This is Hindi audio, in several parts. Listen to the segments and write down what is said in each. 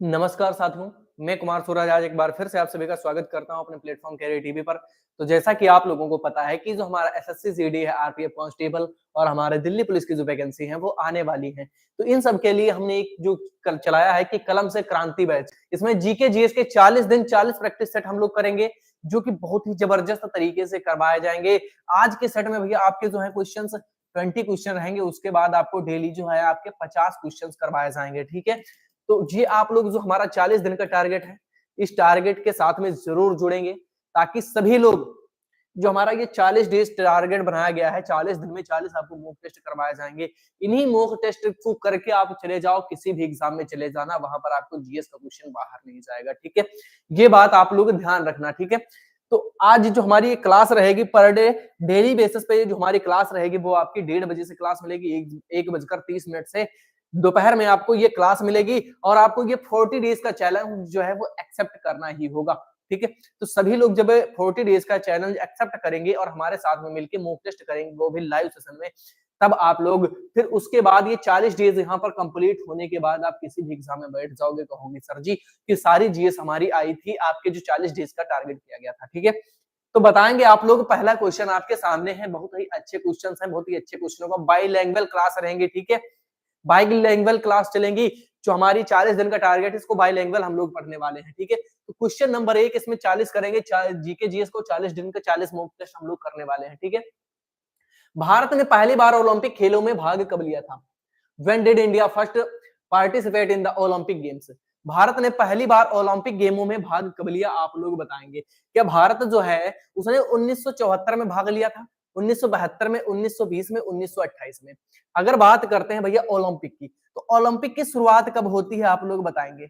नमस्कार साथियों, मैं कुमार सूरज आज एक बार फिर से आप सभी का स्वागत करता हूं अपने प्लेटफॉर्म कैरियर टीवी पर। तो जैसा कि आप लोगों को पता है कि जो हमारा एसएससी जीडी है, आरपीएफ कांस्टेबल और हमारे दिल्ली पुलिस की जो वैकेंसी है वो आने वाली है। तो इन सब के लिए हमने एक जो कल चलाया है कि कलम से क्रांति बैच, इसमें जीके जीएस के 40 दिन 40 प्रैक्टिस सेट हम लोग करेंगे, जो कि बहुत ही जबरदस्त तरीके से करवाए जाएंगे। आज के सेट में भैया आपके जो है क्वेश्चन 20 क्वेश्चन रहेंगे, उसके बाद आपको डेली जो है आपके 50 क्वेश्चन करवाए जाएंगे। ठीक है, तो ये आप लोग जो हमारा 40 दिन का टारगेट है, इस टारगेट के साथ में जरूर जुड़ेंगे, ताकि सभी लोग जो हमारा ये 40 डेज टारगेट बनाया गया है, 40 दिन में 40 आपको मॉक टेस्ट करवाए जाएंगे। इन्हीं मॉक टेस्ट को करके आप चले जाओ, किसी भी एग्जाम में चले जाना, वहां पर आपको जीएस का क्वेश्चन बाहर नहीं जाएगा। ठीक है, ये बात आप लोग ध्यान रखना। ठीक है, तो आज जो हमारी ये क्लास रहेगी पर डे डेली बेसिस पे जो हमारी क्लास रहेगी वो आपकी 1:30 बजे से क्लास मिलेगी, 1:30 से दोपहर में आपको ये क्लास मिलेगी, और आपको ये 40 डेज का चैलेंज जो है वो एक्सेप्ट करना ही होगा। ठीक है, तो सभी लोग जब 40 डेज का चैलेंज एक्सेप्ट करेंगे और हमारे साथ में मिलकर मॉक टेस्ट करेंगे, वो भी लाइव सेशन में, तब आप लोग फिर उसके बाद ये 40 डेज यहाँ पर कंप्लीट होने के बाद आप किसी भी एग्जाम में बैठ जाओगे, कहोगे सर जी कि सारी जीएस हमारी आई थी, आपके जो 40 डेज का टारगेट किया गया था। ठीक है, तो बताएंगे आप लोग। पहला क्वेश्चन आपके सामने है, बहुत ही अच्छे क्वेश्चन है, बहुत ही अच्छे क्वेश्चनों का बाईलैंग्वेज क्लास रहेंगे। ठीक है, बाईलैंग्वेज क्लास चलेंगी, जो हमारी 40 दिन का टारगेट है, इसको बाईलैंग्वेज हम लोग पढ़ने वाले हैं। ठीक है, तो क्वेश्चन नंबर 1 इसमें 40 करेंगे, जीके जीएस को 40 दिन का 40 मॉक टेस्ट हम लोग करने वाले हैं। ठीक है, भारत ने पहली बार ओलंपिक खेलों में भाग कब लिया था? When did India first participate in the Olympic Games? Bharat ने पहली बार ओलंपिक गेमों में भाग कब लिया, आप लोग बताएंगे। क्या भारत जो है उसने 1974 में भाग लिया था, 1972 में, 1920 में, 1928 में? अगर बात करते हैं भैया ओलंपिक की, तो ओलंपिक की शुरुआत कब होती है, आप लोग बताएंगे।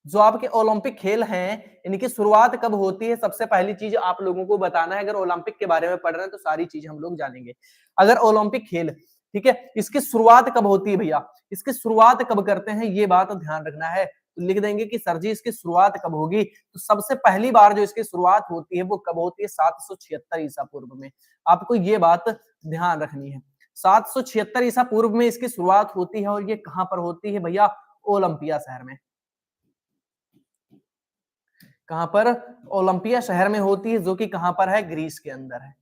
जो आपके ओलंपिक खेल हैं, इनकी शुरुआत कब होती है, सबसे पहली चीज आप लोगों को बताना है। अगर ओलंपिक के बारे में पढ़ रहे हैं तो सारी चीज हम लोग जानेंगे। अगर ओलंपिक खेल, ठीक है, इसकी शुरुआत कब होती है भैया, इसकी शुरुआत कब करते हैं, ये बात ध्यान रखना है। तो लिख देंगे कि सर जी इसकी शुरुआत कब होगी, तो सबसे पहली बार जो इसकी शुरुआत होती है वो कब होती है, 776 ईसा पूर्व में। आपको ये बात ध्यान रखनी है, 776 ईसा पूर्व में इसकी शुरुआत होती है, और ये कहां पर होती है भैया, ओलंपिया शहर में। कहां पर, ओलंपिया शहर में होती है, जो कि कहां पर है, ग्रीस के अंदर है।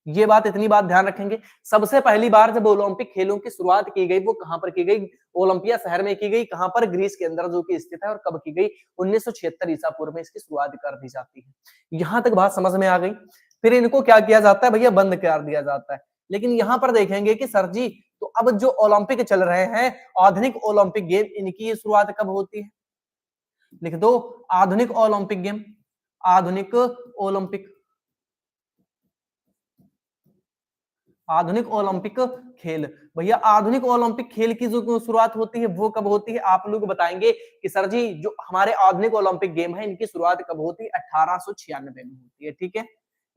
ये बात, इतनी बात ध्यान रखेंगे। सबसे पहली बार जब ओलंपिक खेलों की शुरुआत की गई वो कहां पर की गई, ओलंपिया शहर में की गई, कहां पर, ग्रीस के अंदर, जो कि स्थित है, और कब की गई, 1976 ईसा पूर्व में इसकी शुरुआत कर दी जाती है। यहां तक बात समझ में आ गई। फिर इनको क्या किया जाता है भैया, बंद कर दिया जाता है। लेकिन यहां पर देखेंगे कि सर जी, तो अब जो ओलंपिक चल रहे हैं, आधुनिक ओलंपिक गेम, इनकी शुरुआत कब होती है, लिख दो, आधुनिक ओलंपिक गेम, आधुनिक ओलंपिक, आधुनिक ओलंपिक खेल। भैया आधुनिक ओलंपिक खेल की जो शुरुआत होती है वो कब होती है, आप लोग बताएंगे कि सर जी जो हमारे आधुनिक ओलंपिक गेम है इनकी शुरुआत कब होती है, 1896 में होती है। ठीक है,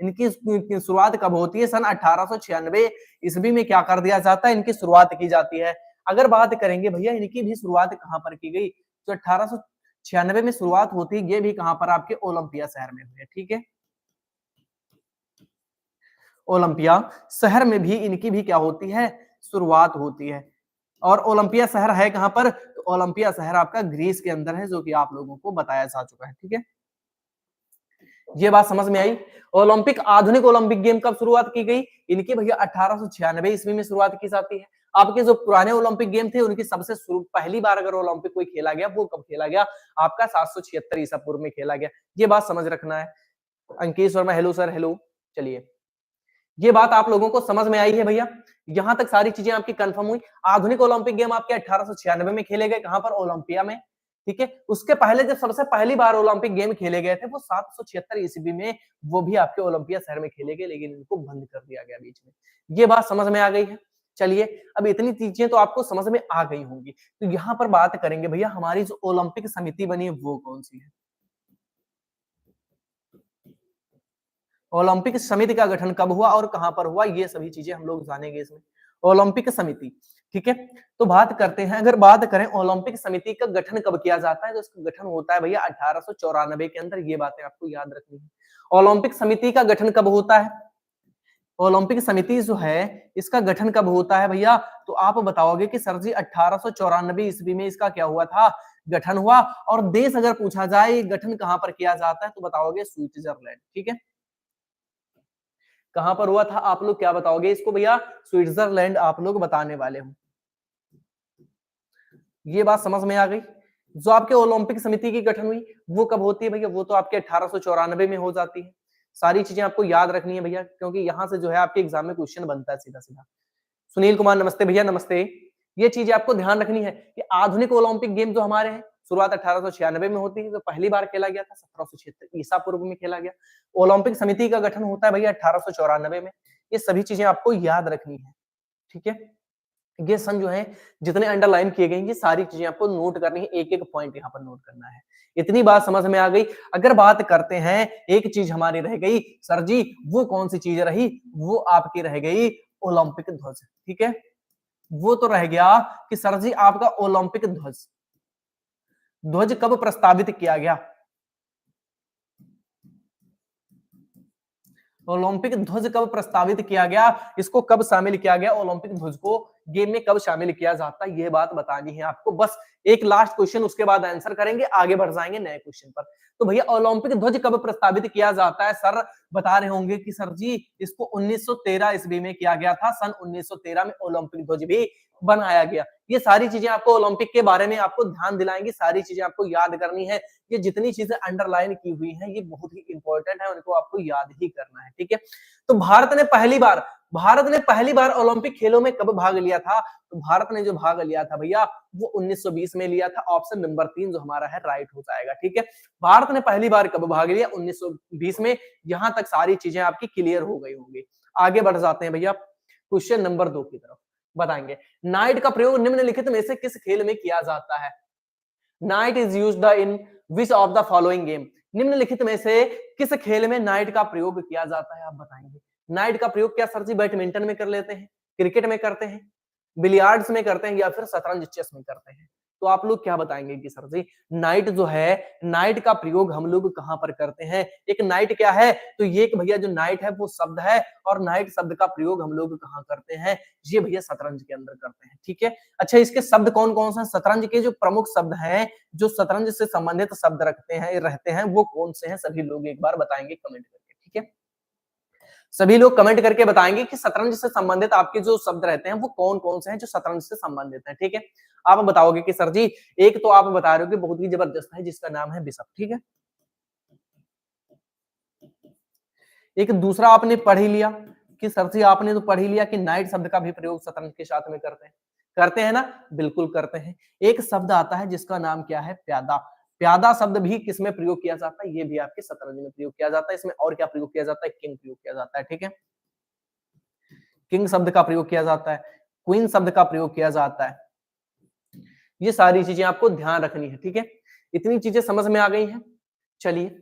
इनकी शुरुआत कब होती है, सन 1896 ईस्वी में क्या कर दिया जाता है, इनकी शुरुआत की जाती है। अगर बात करेंगे भैया इनकी भी शुरुआत कहां पर की गई, तो 1896 में शुरुआत होती है, ये भी कहां पर, आपके ओलंपिया शहर में हुई है। ठीक है, ओलंपिया शहर में भी इनकी भी क्या होती है, शुरुआत होती है। और ओलंपिया शहर है कहां पर, तो ओलंपिया शहर आपका ग्रीस के अंदर है, जो कि आप लोगों को बताया जा चुका है। ठीक है, ये बात समझ में आई। ओलंपिक, आधुनिक ओलंपिक गेम कब शुरुआत की गई, इनकी भैया 1896 ईस्वी में शुरुआत की जाती है। आपके जो पुराने ओलंपिक गेम थे उनकी सबसे पहली बार अगर ओलंपिक कोई खेला गया वो कब खेला गया, आपका 776 ईसा पूर्व में खेला गया। ये बात समझ रखना है। Ankit Sharma, hello sir, hello. चलिए, ये बात आप लोगों को समझ में आई है भैया, यहां तक सारी चीजें आपकी कंफर्म हुई। आधुनिक ओलंपिक गेम आपके 1896 में खेले गए, कहां पर, ओलंपिया में। ठीक है, उसके पहले जब सबसे पहली बार ओलंपिक गेम खेले गए थे वो 776 ईस्वी में, वो भी आपके ओलंपिया शहर में खेले गए, लेकिन इनको बंद कर दिया गया बीच में। ये बात समझ में आ गई है। चलिए, अब इतनी चीजें तो आपको समझ में आ गई होंगी, तो यहां पर बात करेंगे भैया हमारी जो ओलंपिक समिति बनी है वो कौन सी है। ओलंपिक समिति का गठन कब हुआ और कहां पर हुआ, ये सभी चीजें हम लोग जानेंगे इसमें। ओलंपिक समिति, ठीक है। तो बात करते हैं, अगर बात करें ओलंपिक समिति का गठन कब किया जाता है, तो इसका गठन होता है भैया 1894 के अंदर। ये बातें आपको याद रखनी है। ओलंपिक समिति का गठन कब होता है? ओलंपिक समिति जो है इसका गठन कब होता है भैया? तो आप बताओगे कि सर जी 1894 ईस्वी में इसका क्या हुआ था? गठन हुआ। और देश अगर पूछा जाए गठन कहां पर किया जाता है, तो बताओगे स्विट्जरलैंड। ठीक है, कहां पर हुआ था? आप लोग क्या बताओगे इसको भैया? स्विट्जरलैंड आप लोग बताने वाले हो। ये बात समझ में आ गई। जो आपके ओलंपिक समिति की गठन हुई वो कब होती है भैया? वो तो आपके 1894 में हो जाती है। सारी चीजें आपको याद रखनी है भैया, क्योंकि यहां से जो है आपके एग्जाम में क्वेश्चन बनता है सीधा सीधा। सुनील कुमार नमस्ते भैया, नमस्ते। ये चीजें आपको ध्यान रखनी है कि आधुनिक ओलंपिक गेम जो हमारे हैं शुरुआत 1896 में होती है, तो पहली बार खेला गया था 1776 ईसा पूर्व में खेला गया। ओलंपिक समिति का गठन होता है भैया 1894 में। ये सभी चीजें आपको याद रखनी है। ठीक है, ये सन जो है जितने अंडरलाइन किए गए हैं, ये सारी चीजें आपको नोट करनी है, एक एक पॉइंट यहाँ पर नोट करना है। इतनी बात समझ में आ गई। अगर बात करते हैं, एक चीज हमारी रह गई सर जी, वो कौन सी चीज रही? वो आपकी रह गई ओलंपिक ध्वज। ठीक है, वो तो रह गया कि सर जी आपका ओलंपिक ध्वज, ध्वज कब प्रस्तावित किया गया? ओलंपिक ध्वज कब प्रस्तावित किया गया? इसको कब शामिल किया गया? ओलंपिक ध्वज को गेम में कब शामिल किया जाता है, ये बात बतानी है आपको। बस एक लास्ट क्वेश्चन, उसके बाद आंसर करेंगे, आगे बढ़ जाएंगे नए क्वेश्चन पर। तो भैया ओलंपिक ध्वज कब प्रस्तावित किया जाता है? सर बता रहे होंगे कि सर जी इसको 1913 ईस्वी में किया गया था। सन 1913 में ओलंपिक ध्वज भी बनाया गया। ये सारी चीजें आपको ओलंपिक के बारे में आपको ध्यान दिलाएंगी, सारी चीजें आपको याद करनी है। ये जितनी चीजें अंडरलाइन की हुई हैं ये बहुत ही इंपॉर्टेंट है, उनको आपको याद ही करना है। ठीक है, तो भारत ने पहली बार ओलंपिक खेलों में कब भाग लिया था? तो भारत ने जो भाग लिया था भैया वो 1920 में लिया था। ऑप्शन नंबर 3 जो हमारा है राइट हो जाएगा। ठीक है, भारत ने पहली बार कब भाग लिया? 1920 में। यहां तक सारी चीजें आपकी क्लियर हो गई होंगी। आगे बढ़ जाते हैं भैया क्वेश्चन नंबर 2 की तरफ। बताएंगे नाइट का प्रयोग निम्नलिखित में से किस खेल में किया जाता है? Night is used in which of the following game? निम्नलिखित में से किस खेल में नाइट का प्रयोग किया जाता है? आप बताएंगे। नाइट का प्रयोग क्या सर जी बैडमिंटन में कर लेते हैं, क्रिकेट में करते हैं, बिलियार्ड्स में करते हैं, या फिर शतरंज चेस में करते हैं? तो आप लोग क्या बताएंगे कि सर जी नाइट जो है, नाइट का प्रयोग हम लोग कहां पर करते हैं? एक नाइट क्या है? तो ये एक भैया जो नाइट है वो शब्द है, और नाइट शब्द का प्रयोग हम लोग कहां करते हैं? ये भैया शतरंज के अंदर करते हैं। ठीक है, अच्छा इसके शब्द कौन कौन से हैं? शतरंज के जो प्रमुख शब्द हैं, जो शतरंज से संबंधित शब्द रहते हैं वो कौन से हैं? सभी लोग एक बार बताएंगे कमेंट करके। ठीक है, सभी लोग कमेंट करके बताएंगे कि शतरंज से संबंधित आपके जो शब्द रहते हैं वो कौन कौन से हैं जो शतरंज से संबंधित हैं। ठीक है, आप बताओगे कि सर जी एक तो आप बता रहे हो कि बहुत ही जबरदस्त है जिसका नाम है बिशप। ठीक है, एक दूसरा आपने पढ़ ही लिया कि सर जी आपने तो पढ़ ही लिया कि नाइट शब्द का भी प्रयोग शतरंज के साथ में करते हैं ना? बिल्कुल करते हैं। एक शब्द आता है जिसका नाम क्या है? प्यादा। प्यादा शब्द भी किसमें प्रयोग किया जाता है? ये भी आपके शतरंज में प्रयोग किया जाता है। इसमें और क्या प्रयोग किया जाता है? किंग प्रयोग किया जाता है। ठीक है, किंग शब्द का प्रयोग किया जाता है, क्वीन शब्द का प्रयोग किया जाता है। ये सारी चीजें आपको ध्यान रखनी है। ठीक है, इतनी चीजें समझ में आ गई हैं। चलिए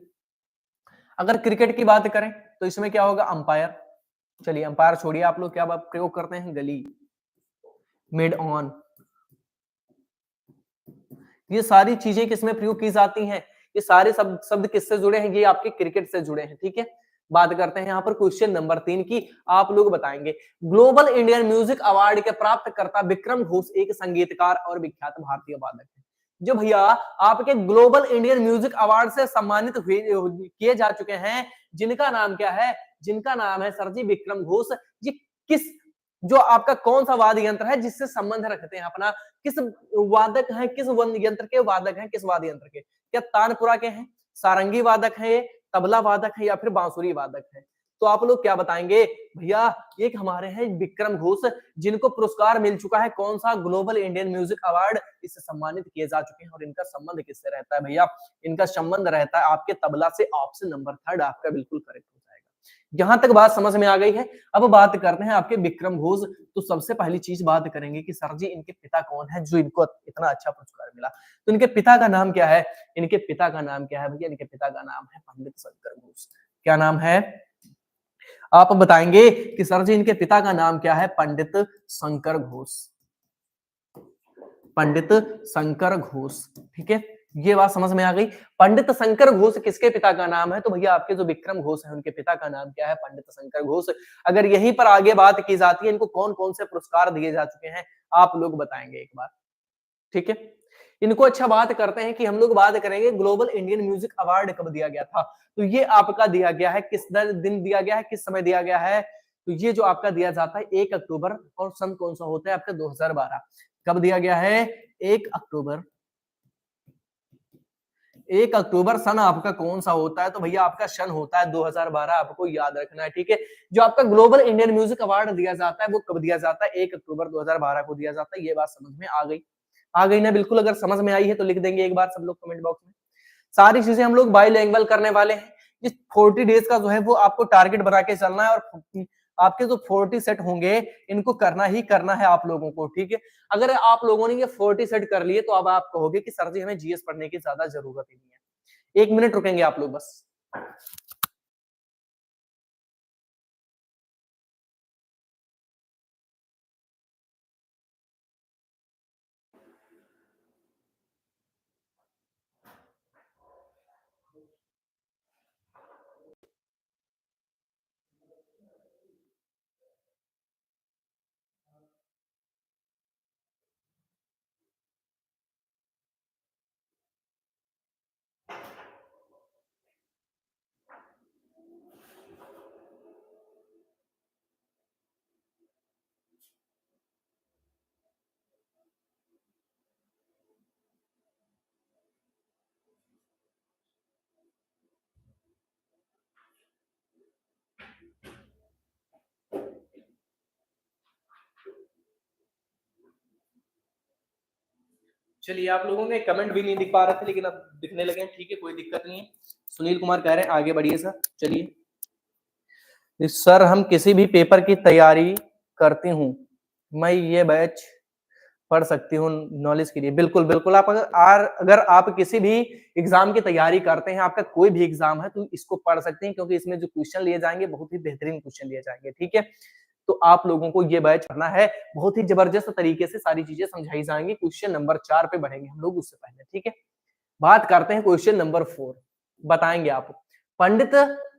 अगर क्रिकेट की बात करें तो इसमें क्या होगा? अंपायर। चलिए अंपायर छोड़िए, आप लोग क्या प्रयोग करते हैं? गली, मिड ऑन। ये सारी चीजें किसमें प्रयोग की जाती हैं? ये सारे शब्द किससे जुड़े हैं? ये आपके क्रिकेट से जुड़े हैं। ठीक है, बात करते हैं यहाँ पर क्वेश्चन नंबर 3 की। आप लोग बताएंगे ग्लोबल इंडियन म्यूजिक अवार्ड के प्राप्तकर्ता विक्रम घोष एक संगीतकार और विख्यात भारतीय वादक है। जो भैया आपके ग्लोबल इंडियन म्यूजिक अवार्ड से सम्मानित हुए किए जा चुके हैं, जिनका नाम क्या है? जिनका नाम है सर जी विक्रम घोष। ये किस, जो आपका कौन सा वाद्य यंत्र है जिससे संबंध रखते हैं अपना? किस वादक हैं, किस यंत्र के वादक हैं, किस वाद्य यंत्र के? क्या तानपुरा के हैं, सारंगी वादक है, तबला वादक है, या फिर बांसुरी वादक है? तो आप लोग क्या बताएंगे? भैया एक हमारे हैं विक्रम घोष, जिनको पुरस्कार मिल चुका है कौन सा? ग्लोबल इंडियन म्यूजिक अवार्ड, इससे सम्मानित किए जा चुके हैं। और इनका संबंध किससे रहता है भैया? इनका संबंध रहता है आपके तबला से। ऑप्शन नंबर 3 आपका बिल्कुल करेक्ट हो जाएगा। यहां तक बात समझ में आ गई है। अब बात करते हैं आपके विक्रम घोष। तो सबसे पहली चीज बात करेंगे कि सर जी इनके पिता कौन है जो इनको इतना अच्छा पुरस्कार मिला? तो इनके पिता का नाम क्या है? इनके पिता का नाम क्या है भैया? इनके पिता का नाम है पंडित शंकर घोष। क्या नाम है? आप बताएंगे कि सर जी इनके पिता का नाम क्या है? पंडित शंकर घोष। पंडित शंकर घोष। ठीक है, ये बात समझ में आ गई। पंडित शंकर घोष किसके पिता का नाम है? तो भैया आपके जो विक्रम घोष है उनके पिता का नाम क्या है? पंडित शंकर घोष। अगर यहीं पर आगे बात की जाती है, इनको कौन कौन से पुरस्कार दिए जा चुके हैं आप लोग बताएंगे एक बार। ठीक है, इनको अच्छा बात करते हैं कि हम लोग बात करेंगे ग्लोबल इंडियन म्यूजिक अवार्ड कब दिया गया था। तो ये आपका दिया गया है, किस दिन दिया गया है, किस समय दिया गया है? तो ये जो आपका दिया जाता है 1 अक्टूबर, और सन कौन सा होता है आपका? 2012। कब दिया गया है? 1 अक्टूबर। 1 अक्टूबर सन आपका कौन सा होता है? तो भैया आपका सन होता है 2012, आपको याद रखना है। ठीक है, जो आपका ग्लोबल इंडियन म्यूजिक अवार्ड दिया जाता है वो कब दिया जाता है? 1 अक्टूबर 2012 को दिया जाता है। ये बात समझ में आ गई? आ गई ना? बिल्कुल, अगर समझ में आई है तो लिख देंगे एक बार सब लोग कमेंट बॉक्स में। सारी चीजें हम लोग बाइलिंगुअल करने वाले हैं। इस 40 डेज का जो है वो आपको टारगेट बना के चलना है, और आपके जो 40 सेट होंगे इनको करना ही करना है आप लोगों को। ठीक है, अगर आप लोगों ने ये 40 सेट कर लिए तो अब आप कहोगे कि सर जी हमें जीएस पढ़ने की ज्यादा जरूरत ही नहीं है। 1 मिनट रुकेंगे आप लोग बस। चलिए, आप लोगों ने कमेंट भी नहीं दिख पा रहे थे लेकिन अब दिखने लगे हैं। ठीक है, कोई दिक्कत नहीं है। सुनील कुमार कह रहे हैं आगे बढ़िए सर। चलिए, सर हम किसी भी पेपर की तैयारी करती हूँ, मैं ये बैच पढ़ सकती हूँ नॉलेज के लिए। बिल्कुल बिल्कुल, आप अगर आप किसी भी एग्जाम की तैयारी करते हैं, आपका कोई भी एग्जाम है तो इसको पढ़ सकते हैं, क्योंकि इसमें जो क्वेश्चन लिए जाएंगे बहुत ही बेहतरीन क्वेश्चन लिए जाएंगे। ठीक है, तो आप लोगों को ये बैच पढ़ना है। बहुत ही जबरदस्त तरीके से सारी चीजें समझाई जाएंगी। क्वेश्चन नंबर 4 पे बढ़ेंगे हम लोग उससे पहले। ठीक है, बात करते हैं क्वेश्चन नंबर 4। बताएंगे आप, पंडित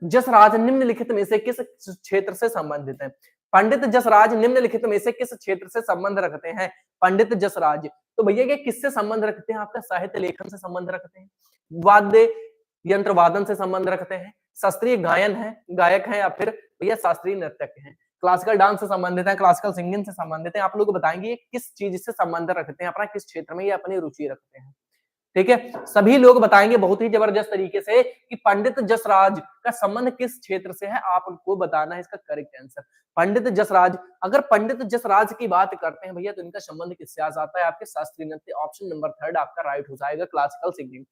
जसराज निम्नलिखित में से किस क्षेत्र से संबंधित है? पंडित जसराज निम्नलिखित में से किस क्षेत्र से संबंध रखते हैं? पंडित जसराज, तो भैया ये किससे संबंध रखते हैं? आपका साहित्य लेखन से संबंध रखते हैं, वाद्य यंत्र वादन से संबंध रखते हैं, शास्त्रीय गायन है, गायक है, या फिर भैया शास्त्रीय नृत्यक हैं, क्लासिकल डांस से संबंधित है, क्लासिकल सिंगिंग से संबंधित है। आप लोग बताएंगे किस चीज से संबंध रखते हैं, अपना किस क्षेत्र में ये अपनी रुचि रखते हैं। ठीक है, सभी लोग बताएंगे बहुत ही जबरदस्त तरीके से कि पंडित जसराज का संबंध किस क्षेत्र से है। आपको बताना है इसका करेक्ट आंसर। पंडित जसराज, अगर पंडित जसराज की बात करते हैं भैया तो इनका संबंध किससे आ जाता है? आपके शास्त्रीय नृत्य। ऑप्शन नंबर 3 आपका राइट हो जाएगा, क्लासिकल सिंगिंग।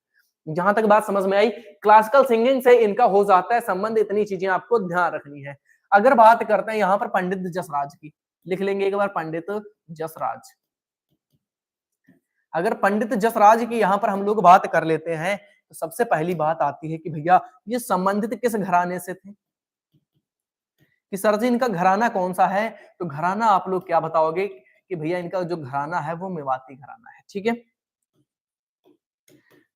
जहां तक बात समझ में आई, क्लासिकल सिंगिंग से इनका हो जाता है संबंध। इतनी चीजें आपको ध्यान रखनी है। अगर बात करते हैं यहाँ पर पंडित जसराज की, लिख लेंगे एक बार पंडित जसराज। अगर पंडित जसराज की यहाँ पर हम लोग बात कर लेते हैं तो सबसे पहली बात आती है कि भैया ये संबंधित किस घराने से थे, कि सर जी इनका घराना कौन सा है? तो घराना आप लोग क्या बताओगे कि भैया इनका जो घराना है वो मेवाती घराना है। ठीक है,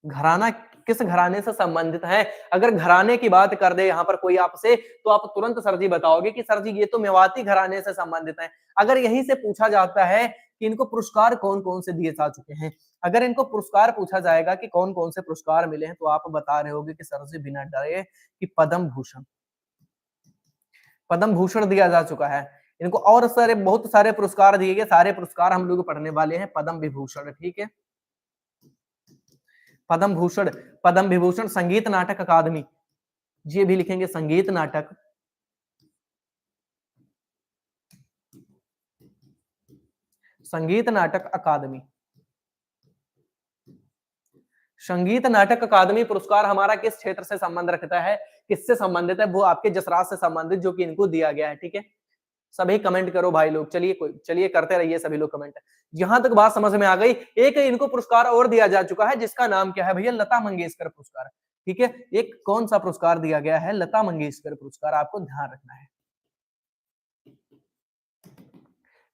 घराना किस घराने से संबंधित है? अगर घराने की बात कर दे यहाँ पर कोई आपसे तो आप तुरंत सर जी बताओगे कि सर जी ये तो मेवाती घराने से संबंधित है। अगर यहीं से पूछा जाता है कि इनको पुरस्कार कौन कौन से दिए जा चुके हैं, अगर इनको पुरस्कार पूछा जाएगा कि कौन कौन से पुरस्कार मिले हैं, तो आप बता रहे होगे कि सर जी बिना डरे कि पद्म भूषण, पद्म भूषण दिया जा चुका है इनको। और सारे बहुत सारे पुरस्कार दिए गए, सारे पुरस्कार हम लोग पढ़ने वाले हैं। पद्म विभूषण, ठीक है, पद्म भूषण, पद्म विभूषण, संगीत नाटक अकादमी, ये भी लिखेंगे संगीत नाटक, संगीत नाटक अकादमी। संगीत नाटक अकादमी पुरस्कार हमारा किस क्षेत्र से संबंध रखता है, किससे संबंधित है? वो आपके जसराज से संबंधित, जो कि इनको दिया गया है। ठीक है, सभी कमेंट करो भाई लोग। चलिए करते रहिए सभी लोग कमेंट। यहां तक बात समझ में आ गई। एक इनको पुरस्कार और दिया जा चुका है जिसका नाम क्या है भैया? लता मंगेशकर पुरस्कार। ठीक है, एक कौन सा पुरस्कार दिया गया है? लता मंगेशकर पुरस्कार, आपको ध्यान रखना है।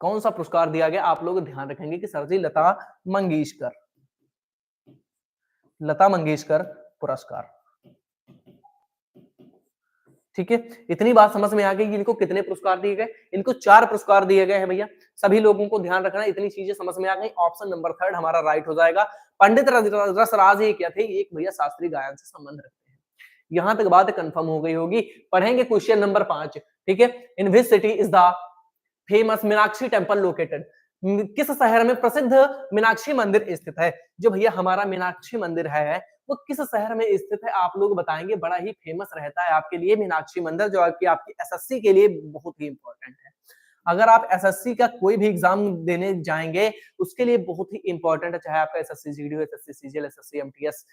कौन सा पुरस्कार दिया गया? आप लोग ध्यान रखेंगे कि सर जी लता मंगेशकर पुरस्कार। ठीक है, इतनी बात समझ में आ गई कि इनको कितने पुरस्कार दिए गए? इनको 4 पुरस्कार दिए गए हैं भैया। सभी लोगों को ध्यान रखना है, इतनी चीजें समझ में आ गई। ऑप्शन नंबर 3 हमारा राइट हो जाएगा। पंडित रसराज ये क्या थे? एक भैया शास्त्रीय गायन से संबंध रखते हैं। यहां तक बात कंफर्म हो गई होगी। पढ़ेंगे क्वेश्चन नंबर 5। ठीक है, in which city is the famous Meenakshi temple located? किस शहर में प्रसिद्ध मीनाक्षी मंदिर स्थित है? जो भैया हमारा मीनाक्षी मंदिर है वो किस शहर में स्थित है? आप लोग बताएंगे। बड़ा ही फेमस रहता है आपके लिए मीनाक्षी मंदिर, जो आपकी एसएससी के लिए बहुत ही इंपॉर्टेंट है। अगर आप एसएससी का कोई भी एग्जाम देने जाएंगे उसके लिए बहुत ही इंपॉर्टेंट है, चाहे आपका एसएससी जीडी हो, एसएससी सीजीएल, एसएससी एमटीएस।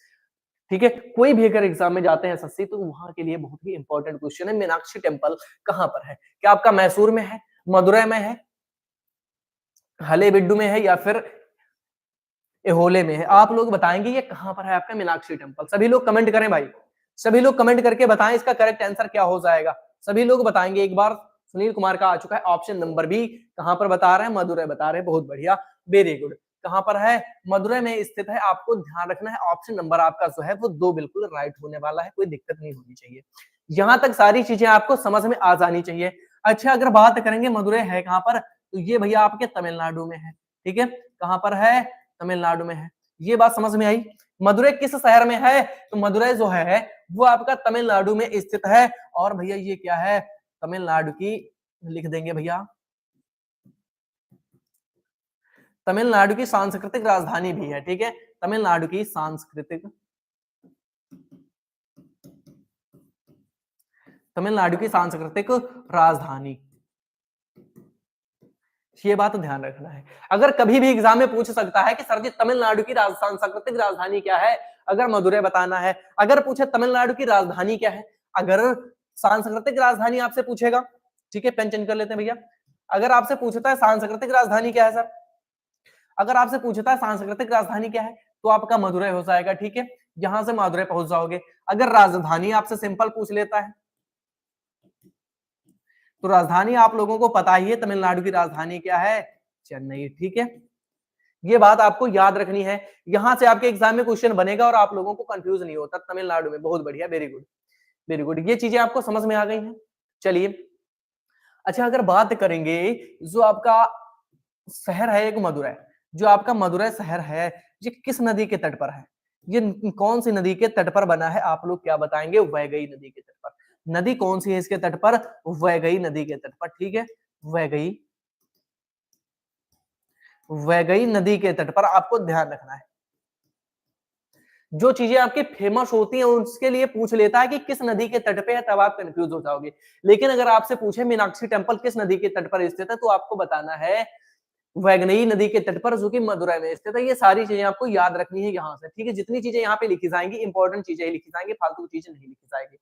ठीक है, कोई भी अगर एग्जाम में जाते हैं एसएससी तो वहां के लिए बहुत ही इंपॉर्टेंट क्वेश्चन है, मीनाक्षी टेम्पल कहां पर है? क्या आपका मैसूर में है, मदुरै में है, हलेबिड्डू में है, या फिर एहोले में है? आप लोग बताएंगे ये कहां पर है आपका मीनाक्षी टेम्पल। सभी लोग कमेंट करें भाई, सभी लोग कमेंट करके बताएं इसका करेक्ट आंसर क्या हो जाएगा। सभी लोग बताएंगे। एक बार सुनील कुमार का आ चुका है ऑप्शन नंबर बी। कहां पर बता रहे हैं? मदुरै बता रहे हैं, बहुत बढ़िया, वेरी गुड। कहां पर है? मदुरै में स्थित है। आपको ध्यान रखना है ऑप्शन नंबर आपका जो है वो 2 बिल्कुल राइट होने वाला है, कोई दिक्कत नहीं होनी चाहिए। यहां तक सारी चीजें आपको समझ में आ जानी चाहिए। अच्छा, अगर बात करेंगे मदुरै है कहां पर, तो ये भैया आपके तमिलनाडु में है। ठीक है, कहां पर है? तमिलनाडु में है। ये बात समझ में आई। मदुरै किस शहर में है? तो मदुरै जो है वो आपका तमिलनाडु में स्थित है। और भैया ये क्या है? तमिलनाडु की, लिख देंगे भैया, तमिलनाडु की सांस्कृतिक राजधानी भी है। ठीक है, तमिलनाडु की सांस्कृतिक राजधानी, ये बात ध्यान रखना है। अगर कभी भी एग्जाम में पूछ सकता है कि सर जी तमिलनाडु की सांस्कृतिक राजधानी क्या है? अगर मदुरै बताना है। अगर पूछे तमिलनाडु की राजधानी क्या है, अगर सांस्कृतिक राजधानी आपसे पूछेगा, ठीक है, पेन चेंज कर लेते हैं भैया। अगर आपसे पूछता है सांस्कृतिक राजधानी क्या है सर, अगर आपसे पूछता है सांस्कृतिक राजधानी क्या है, तो आपका मदुरै हो जाएगा। ठीक है, यहां से मदुरै पहुंच जाओगे। अगर राजधानी आपसे सिंपल पूछ लेता है तो राजधानी आप लोगों को पता ही है, तमिलनाडु की राजधानी क्या है? चेन्नई। ठीक है, ये बात आपको याद रखनी है। यहां से आपके एग्जाम में क्वेश्चन बनेगा और आप लोगों को कंफ्यूज नहीं होता। तमिलनाडु में, बहुत बढ़िया, वेरी गुड, वेरी गुड। ये चीजें आपको समझ में आ गई हैं। चलिए, अच्छा, अगर बात करेंगे जो आपका शहर है एक मदुरै, जो आपका मदुरै शहर है, ये किस नदी के तट पर है? ये कौन सी नदी के तट पर बना है? आप लोग क्या बताएंगे? वैगई नदी के तट पर। नदी कौन सी है इसके तट पर? वैगई नदी के तट पर। ठीक है, वैगई, वैगई नदी के तट पर आपको ध्यान रखना है। जो चीजें आपकी फेमस होती हैं उसके लिए पूछ लेता है कि किस नदी के तट पे है, तब आप कंफ्यूज हो जाओगे। लेकिन अगर आपसे पूछे मीनाक्षी टेम्पल किस नदी के तट पर स्थित है, तो आपको बताना है वैगनई नदी के तट पर, जो कि मदुरै में स्थित है। ये सारी चीजें आपको याद रखनी है यहाँ से। ठीक है, जितनी चीजें यहाँ पे लिखी जाएंगी इंपॉर्टेंट चीजें ही लिखी जाएंगी, फालतू चीजें नहीं लिखी जाएंगी।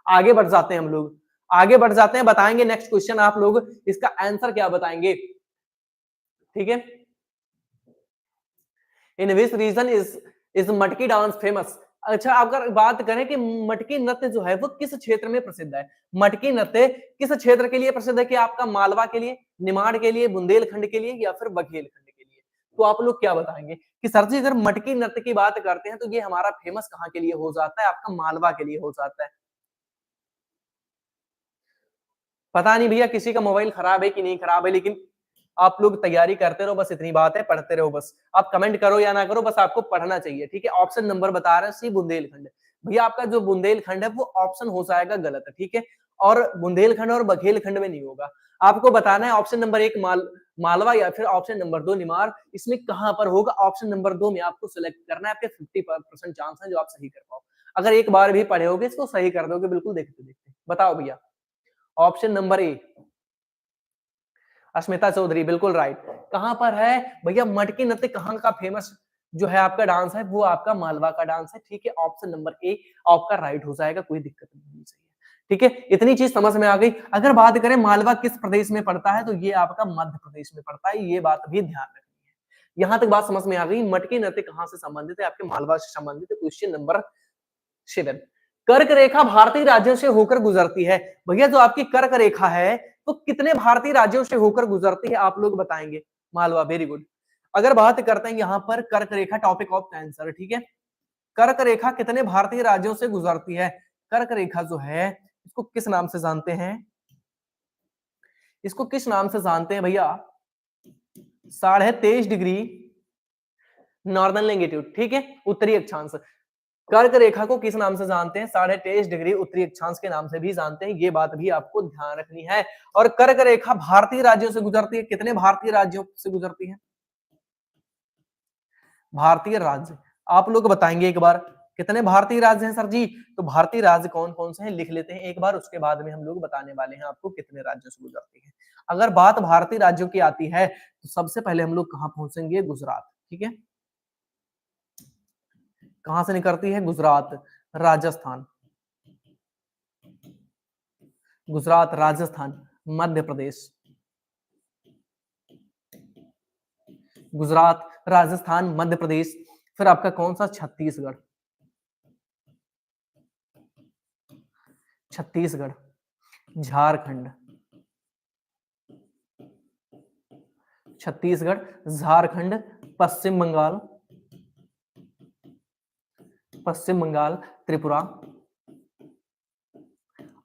आगे बढ़ जाते हैं हम लोग, आगे बढ़ जाते हैं। बताएंगे नेक्स्ट क्वेश्चन, आप लोग इसका आंसर क्या बताएंगे? ठीक है, इन विच रीजन इज मटकी डांस फेमस? अच्छा, अगर बात करें कि मटकी नृत्य जो है वो किस क्षेत्र में प्रसिद्ध है? मटकी नृत्य किस क्षेत्र के लिए प्रसिद्ध है? कि आपका मालवा के लिए, निमाड़ के लिए, बुंदेलखंड के लिए, या फिर बघेलखंड के लिए? तो आप लोग क्या बताएंगे कि सर जी अगर मटकी नृत्य की बात करते हैं तो ये हमारा फेमस कहाँ के लिए हो जाता है? आपका मालवा के लिए हो जाता है। पता नहीं भैया किसी का मोबाइल खराब है कि नहीं खराब है, लेकिन आप लोग तैयारी करते रहो, बस इतनी बात है, पढ़ते रहो बस। आप कमेंट करो या ना करो, बस आपको पढ़ना चाहिए। ठीक है, ऑप्शन नंबर बता रहे हैं सी, बुंदेलखंड। भैया आपका जो बुंदेलखंड है वो ऑप्शन हो जाएगा गलत। ठीक है, और बुंदेलखंड और बघेलखंड में नहीं होगा। आपको बताना है ऑप्शन नंबर 1 मालवा या फिर ऑप्शन नंबर 2 निमार, इसमें कहां पर होगा? ऑप्शन नंबर 2 में आपको सिलेक्ट करना है। आपके 50% चांस है जो आप सही कर पाओ। अगर एक बार भी पढ़े होगे इसको सही कर दोगे बिल्कुल, देखते देखते। बताओ भैया, ऑप्शन नंबर ए, अस्मिता चौधरी, बिल्कुल राइट। कहां पर है भैया? मटकी नृत्य कहां का फेमस जो है आपका डांस है? वो आपका मालवा का डांस है। ठीक है, ऑप्शन नंबर ए आपका राइट हो जाएगा, कोई दिक्कत नहीं होनी चाहिए। ठीक है, इतनी चीज समझ में आ गई। अगर बात करें मालवा किस प्रदेश में पड़ता है, तो ये आपका मध्य प्रदेश में पड़ता है। ये बात भी ध्यान रखनी है। यहां तक बात समझ में आ गई। मटकी नृत्य कहां से संबंधित है? आपके मालवा से संबंधित है। क्वेश्चन नंबर 7, कर्क रेखा भारतीय राज्यों से होकर गुजरती है। भैया जो आपकी कर्क रेखा है वो कितने भारतीय राज्यों से होकर गुजरती है, आप लोग बताएंगे। Malwa, very good. अगर बात करते हैं यहाँ पर कर्क रेखा, टॉपिक ऑफ आंसर, ठीक है। कर्क रेखा कितने भारतीय राज्यों से गुजरती है? कर्क रेखा जो है इसको किस नाम से जानते हैं? इसको किस नाम से जानते हैं भैया? 23.5 डिग्री नॉर्दर्न लैंगिट्यूड, ठीक है, उत्तरी अक्षांश। कर्क रेखा को किस नाम से जानते हैं? 23.5 डिग्री उत्तरी अक्षांश के नाम से भी जानते हैं, ये बात भी आपको ध्यान रखनी है। और कर्क रेखा भारतीय राज्यों से गुजरती है, कितने भारतीय राज्यों से गुजरती है? भारतीय राज्य, आप लोग बताएंगे एक बार, कितने भारतीय राज्य हैं सर जी? तो भारतीय राज्य कौन कौन से हैं लिख लेते हैं एक बार, उसके बाद में हम लोग बताने वाले हैं आपको कितने राज्यों से गुजरती है। अगर बात भारतीय राज्यों की आती है तो सबसे पहले हम लोग कहां पहुंचेंगे? गुजरात, ठीक है। कहां से निकलती है? गुजरात, राजस्थान, गुजरात, राजस्थान, मध्य प्रदेश, गुजरात, राजस्थान, मध्य प्रदेश, फिर आपका कौन सा? छत्तीसगढ़, छत्तीसगढ़, झारखंड, छत्तीसगढ़, झारखंड, पश्चिम बंगाल, पश्चिम बंगाल, त्रिपुरा,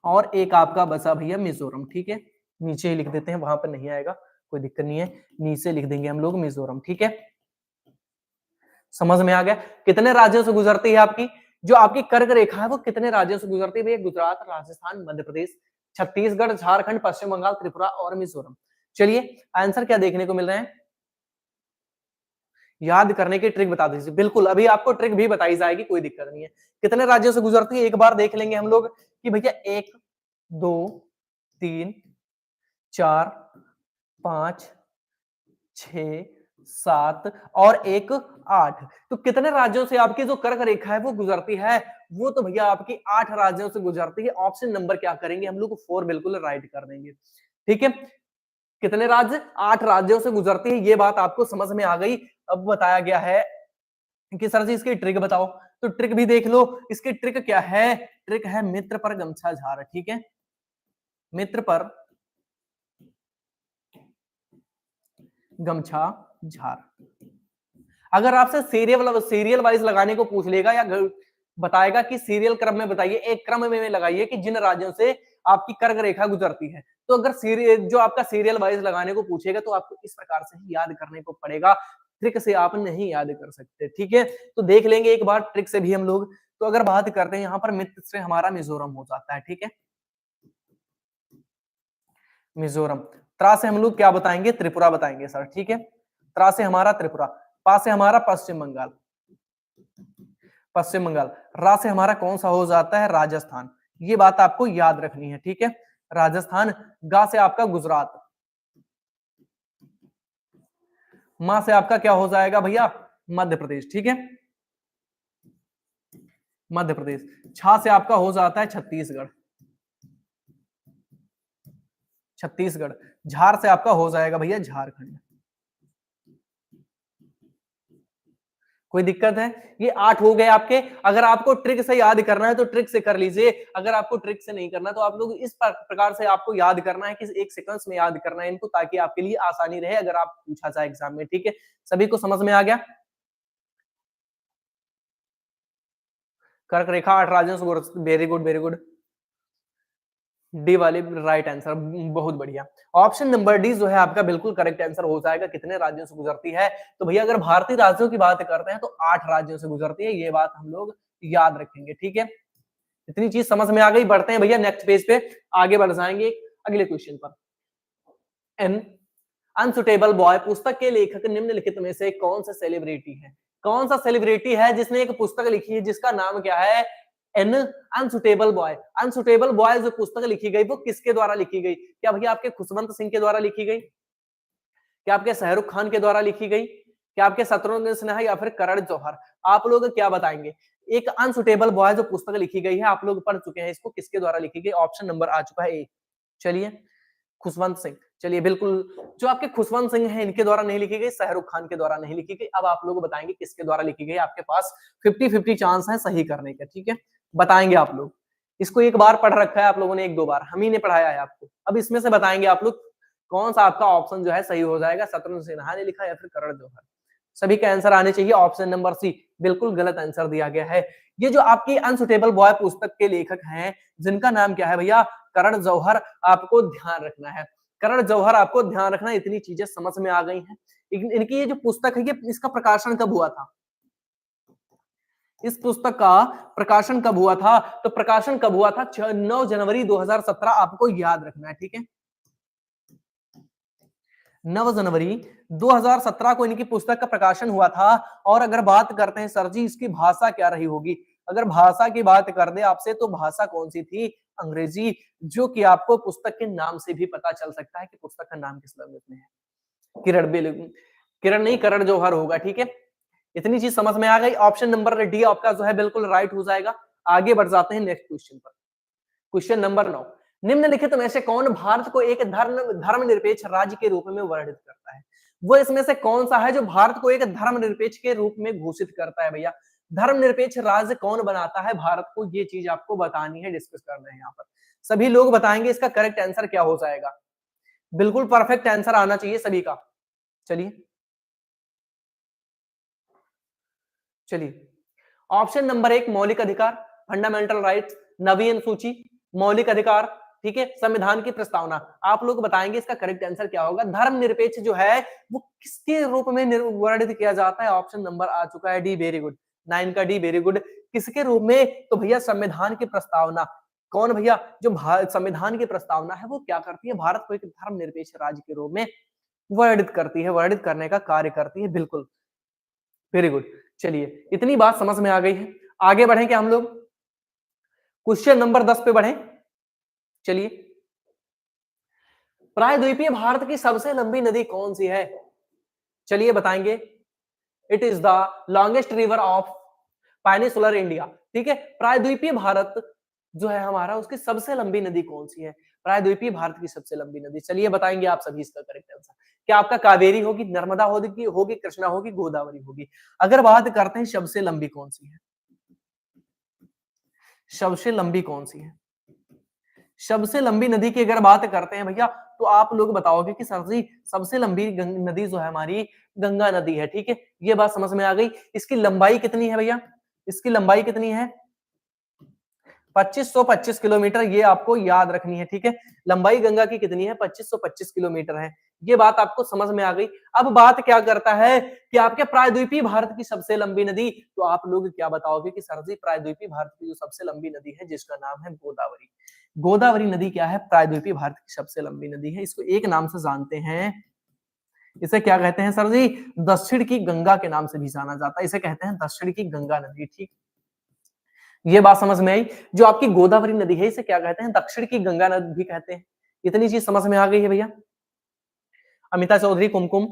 और एक आपका बचा भैया मिजोरम, ठीक है। नीचे ही लिख देते हैं, वहां पर नहीं आएगा, कोई दिक्कत नहीं है, नीचे लिख देंगे हम लोग मिजोरम, ठीक है। समझ में आ गया? कितने राज्यों से गुजरती है आपकी जो आपकी कर्क रेखा है, वो कितने राज्यों से गुजरती है भैया? गुजरात, राजस्थान, मध्य प्रदेश, छत्तीसगढ़, झारखंड, पश्चिम बंगाल, त्रिपुरा और मिजोरम। चलिए आंसर क्या देखने को मिल रहे हैं? याद करने की ट्रिक बता दीजिए। बिल्कुल, अभी आपको ट्रिक भी बताई जाएगी, कोई दिक्कत नहीं है। कितने राज्यों से गुजरती है एक बार देख लेंगे हम लोग कि भैया 1 2 3 4 5 6 7 और 1 8। तो कितने राज्यों से आपकी जो कर्क रेखा है वो गुजरती है? वो तो भैया आपकी 8 राज्यों से गुजरती है। ऑप्शन नंबर क्या करेंगे हम लोग? 4 बिल्कुल राइट कर देंगे, ठीक है। कितने राज्य? 8 राज्यों से गुजरती है, ये बात आपको समझ में आ गई। अब बताया गया है कि सर जी इसकी ट्रिक बताओ, तो ट्रिक भी देख लो। इसकी ट्रिक क्या है? ट्रिक है मित्र पर गमछा झार, ठीक है। मित्र पर गमछा झार। अगर आपसे सीरियल वाइज लगाने को पूछ लेगा या बताएगा कि सीरियल क्रम में बताइए, एक क्रम में लगाइए कि जिन राज्यों से आपकी कर्क रेखा गुजरती है, तो अगर जो आपका सीरियल वाइज लगाने को पूछेगा तो आपको इस प्रकार से ही याद करने को पड़ेगा, ट्रिक से आप नहीं याद कर सकते, ठीक है। तो देख लेंगे एक बार ट्रिक से भी हम लोग। तो अगर बात करते हैं यहाँ पर मित्र से हमारा मिजोरम हो जाता है, ठीक है। मिजोरम, त्रा से हम लोग क्या बताएंगे? त्रिपुरा बताएंगे सर, ठीक है। त्रा से हमारा त्रिपुरा, पा से हमारा पश्चिम बंगाल, पश्चिम बंगाल, रा से हमारा कौन सा हो जाता है? राजस्थान। ये बात आपको याद रखनी है, ठीक है। राजस्थान, गा से आपका गुजरात, मां से आपका क्या हो जाएगा भैया? मध्य प्रदेश, ठीक है। मध्य प्रदेश, छा से आपका हो जाता है छत्तीसगढ़, छत्तीसगढ़, झार से आपका हो जाएगा भैया झारखंड। कोई दिक्कत है? ये 8 हो गए आपके। अगर आपको ट्रिक से याद करना है तो ट्रिक से कर लीजिए, अगर आपको ट्रिक से नहीं करना तो आप लोग इस प्रकार से आपको याद करना है कि एक सीक्वेंस में याद करना है इनको, ताकि आपके लिए आसानी रहे अगर आप पूछा जाए एग्जाम में, ठीक है। सभी को समझ में आ गया? कर्क रेखा 8 राज्यों से, very good very good. D वाली राइट आंसर, बहुत बढ़िया। ऑप्शन नंबर डी जो है आपका बिल्कुल करेक्ट आंसर हो जाएगा। कितने राज्यों से गुजरती है? तो भैया अगर भारतीय राज्यों की बात करते हैं तो 8 राज्यों से गुजरती है, ये बात हम लोग याद रखेंगे, ठीक है। इतनी चीज समझ में आ गई। बढ़ते हैं भैया नेक्स्ट पेज पे, आगे बढ़ जाएंगे अगले क्वेश्चन पर। एन अनसुटेबल बॉय पुस्तक के लेखक निम्नलिखित में से कौन सा सेलिब्रिटी है? कौन सा सेलिब्रिटी है जिसने एक पुस्तक लिखी है जिसका नाम क्या है? An unsuitable boy. Unsuitable boy जो पुस्तक लिखी गई वो किसके द्वारा लिखी गई? क्या भैया आपके खुशवंत सिंह के द्वारा लिखी गई? क्या आपके शाहरुख खान के द्वारा लिखी गई? क्या आपके शत्रुघ्न सिन्हा या फिर करण जौहर? आप लोग क्या बताएंगे? एक अनसुटेबल बॉय जो पुस्तक लिखी गई है, आप लोग पढ़ चुके हैं इसको, किसके द्वारा लिखी गई? ऑप्शन नंबर आ चुका है ए। चलिए, खुशवंत सिंह। चलिए बिल्कुल, जो आपके खुशवंत सिंह हैं इनके द्वारा नहीं लिखी गई, शाहरुख खान के द्वारा नहीं लिखी गई। अब आप लोग बताएंगे किसके द्वारा लिखी गई। आपके पास 50-50 चांस है सही करने का, ठीक है। बताएंगे आप लोग। इसको एक बार पढ़ रखा है आप लोगों ने, एक दो बार हम ही ने पढ़ाया है आपको। अब इसमें से बताएंगे आप लोग कौन सा आपका ऑप्शन जो है सही हो जाएगा। शत्रुघ्न सिन्हा ने लिखा या फिर करण जौहर। सभी का आंसर आने चाहिए ऑप्शन नंबर सी, बिल्कुल गलत आंसर दिया गया है। ये जो आपकी अनसुटेबल बॉय पुस्तक के लेखक हैं जिनका नाम क्या है भैया, करण जौहर, आपको ध्यान रखना है। करण जौहर आपको ध्यान रखना, इतनी चीजें समझ में आ गई हैं। इनकी ये जो पुस्तक है, ये इसका प्रकाशन कब हुआ था, इस पुस्तक का प्रकाशन कब हुआ था, तो प्रकाशन कब हुआ था, 9 जनवरी 2017, आपको याद रखना है, ठीक है। 9 जनवरी 2017 को इनकी पुस्तक का प्रकाशन हुआ था। और अगर बात करते हैं सर जी इसकी भाषा क्या रही होगी, अगर भाषा की बात कर दे आपसे तो भाषा कौन सी थी, अंग्रेजी, जो कि आपको पुस्तक के नाम से भी पता चल सकता है कि पुस्तक का नाम किस लैंग्वेज में है। किरण नहीं, करण जौहर होगा, ठीक है। इतनी चीज समझ में आ गई। ऑप्शन नंबर डी आपका जो है बिल्कुल राइट हो जाएगा। आगे बढ़ जाते हैं नेक्स्ट क्वेश्चन पर। क्वेश्चन नंबर 9, निम्नलिखित में से कौन भारत को एक धर्मनिरपेक्ष राज्य के रूप में वर्णित करता है। वो इसमें से कौन सा है जो भारत को एक धर्मनिरपेक्ष के रूप में घोषित करता है भैया। धर्मनिरपेक्ष राज्य कौन बनाता है भारत को, ये चीज आपको बतानी है, डिस्कस करना है यहाँ पर। सभी लोग बताएंगे इसका करेक्ट आंसर क्या हो जाएगा। बिल्कुल परफेक्ट आंसर आना चाहिए सभी का। चलिए ऑप्शन नंबर 1 मौलिक अधिकार, फंडामेंटल राइट्स, नवीन सूची, मौलिक अधिकार, ठीक है, संविधान की प्रस्तावना। आप लोग बताएंगे इसका करेक्ट आंसर क्या होगा। धर्मनिरपेक्ष जो है वो किसके रूप में वर्णित किया जाता है, ऑप्शन नंबर आ चुका है डी, वेरी गुड, 9 का डी, वेरी गुड। किसके रूप में, तो भैया संविधान की प्रस्तावना। कौन भैया, जो संविधान की प्रस्तावना है वो क्या करती है, भारत को एक धर्मनिरपेक्ष राज्य के रूप में वर्णित करती है, वर्णित करने का कार्य करती है, बिल्कुल, वेरी गुड। चलिए इतनी बात समझ में आ गई है, आगे बढ़े क्या हम लोग, क्वेश्चन नंबर 10 पे बढ़े। चलिए, प्रायद्वीपीय भारत की सबसे लंबी नदी कौन सी है, चलिए बताएंगे। It is the longest river of peninsular India, ठीक है। प्रायद्वीपीय भारत जो है हमारा, उसकी सबसे लंबी नदी कौन सी है, प्रायद्वीपीय भारत की सबसे लंबी नदी, चलिए बताएंगे आप सभी इसका करेक्ट आंसर। क्या आपका कावेरी होगी, नर्मदा होगी, कृष्णा होगी, गोदावरी होगी। अगर बात करते हैं सबसे लंबी कौन सी है, सबसे लंबी कौन सी है, सबसे लंबी नदी की अगर बात करते हैं भैया, तो आप लोग बताओगे कि सर जी सबसे लंबी नदी जो है हमारी गंगा नदी है, ठीक है। ये बात समझ में आ गई। इसकी लंबाई कितनी है भैया, इसकी लंबाई कितनी है, 2525 किलोमीटर, ये आपको याद रखनी है, ठीक है। लंबाई गंगा की कितनी है, 2525 किलोमीटर है, ये बात आपको समझ में आ गई। अब बात क्या करता है कि आपके प्रायद्वीपीय भारत की सबसे लंबी नदी, तो आप लोग क्या बताओगे कि सर जी प्रायद्वीपीय भारत की जो सबसे लंबी नदी है जिसका नाम है गोदावरी। गोदावरी नदी क्या है, प्रायद्वीपीय भारत की सबसे लंबी नदी है। इसको एक नाम से जानते हैं, इसे क्या कहते हैं सर जी, दक्षिण की गंगा के नाम से भी जाना जाता है, इसे कहते हैं दक्षिण की गंगा नदी, ठीक। ये बात समझ में आई। जो आपकी गोदावरी नदी है इसे क्या कहते हैं, दक्षिण की गंगा नदी भी कहते हैं। इतनी चीज समझ में आ गई है भैया। अमिता चौधरी, कुमकुम,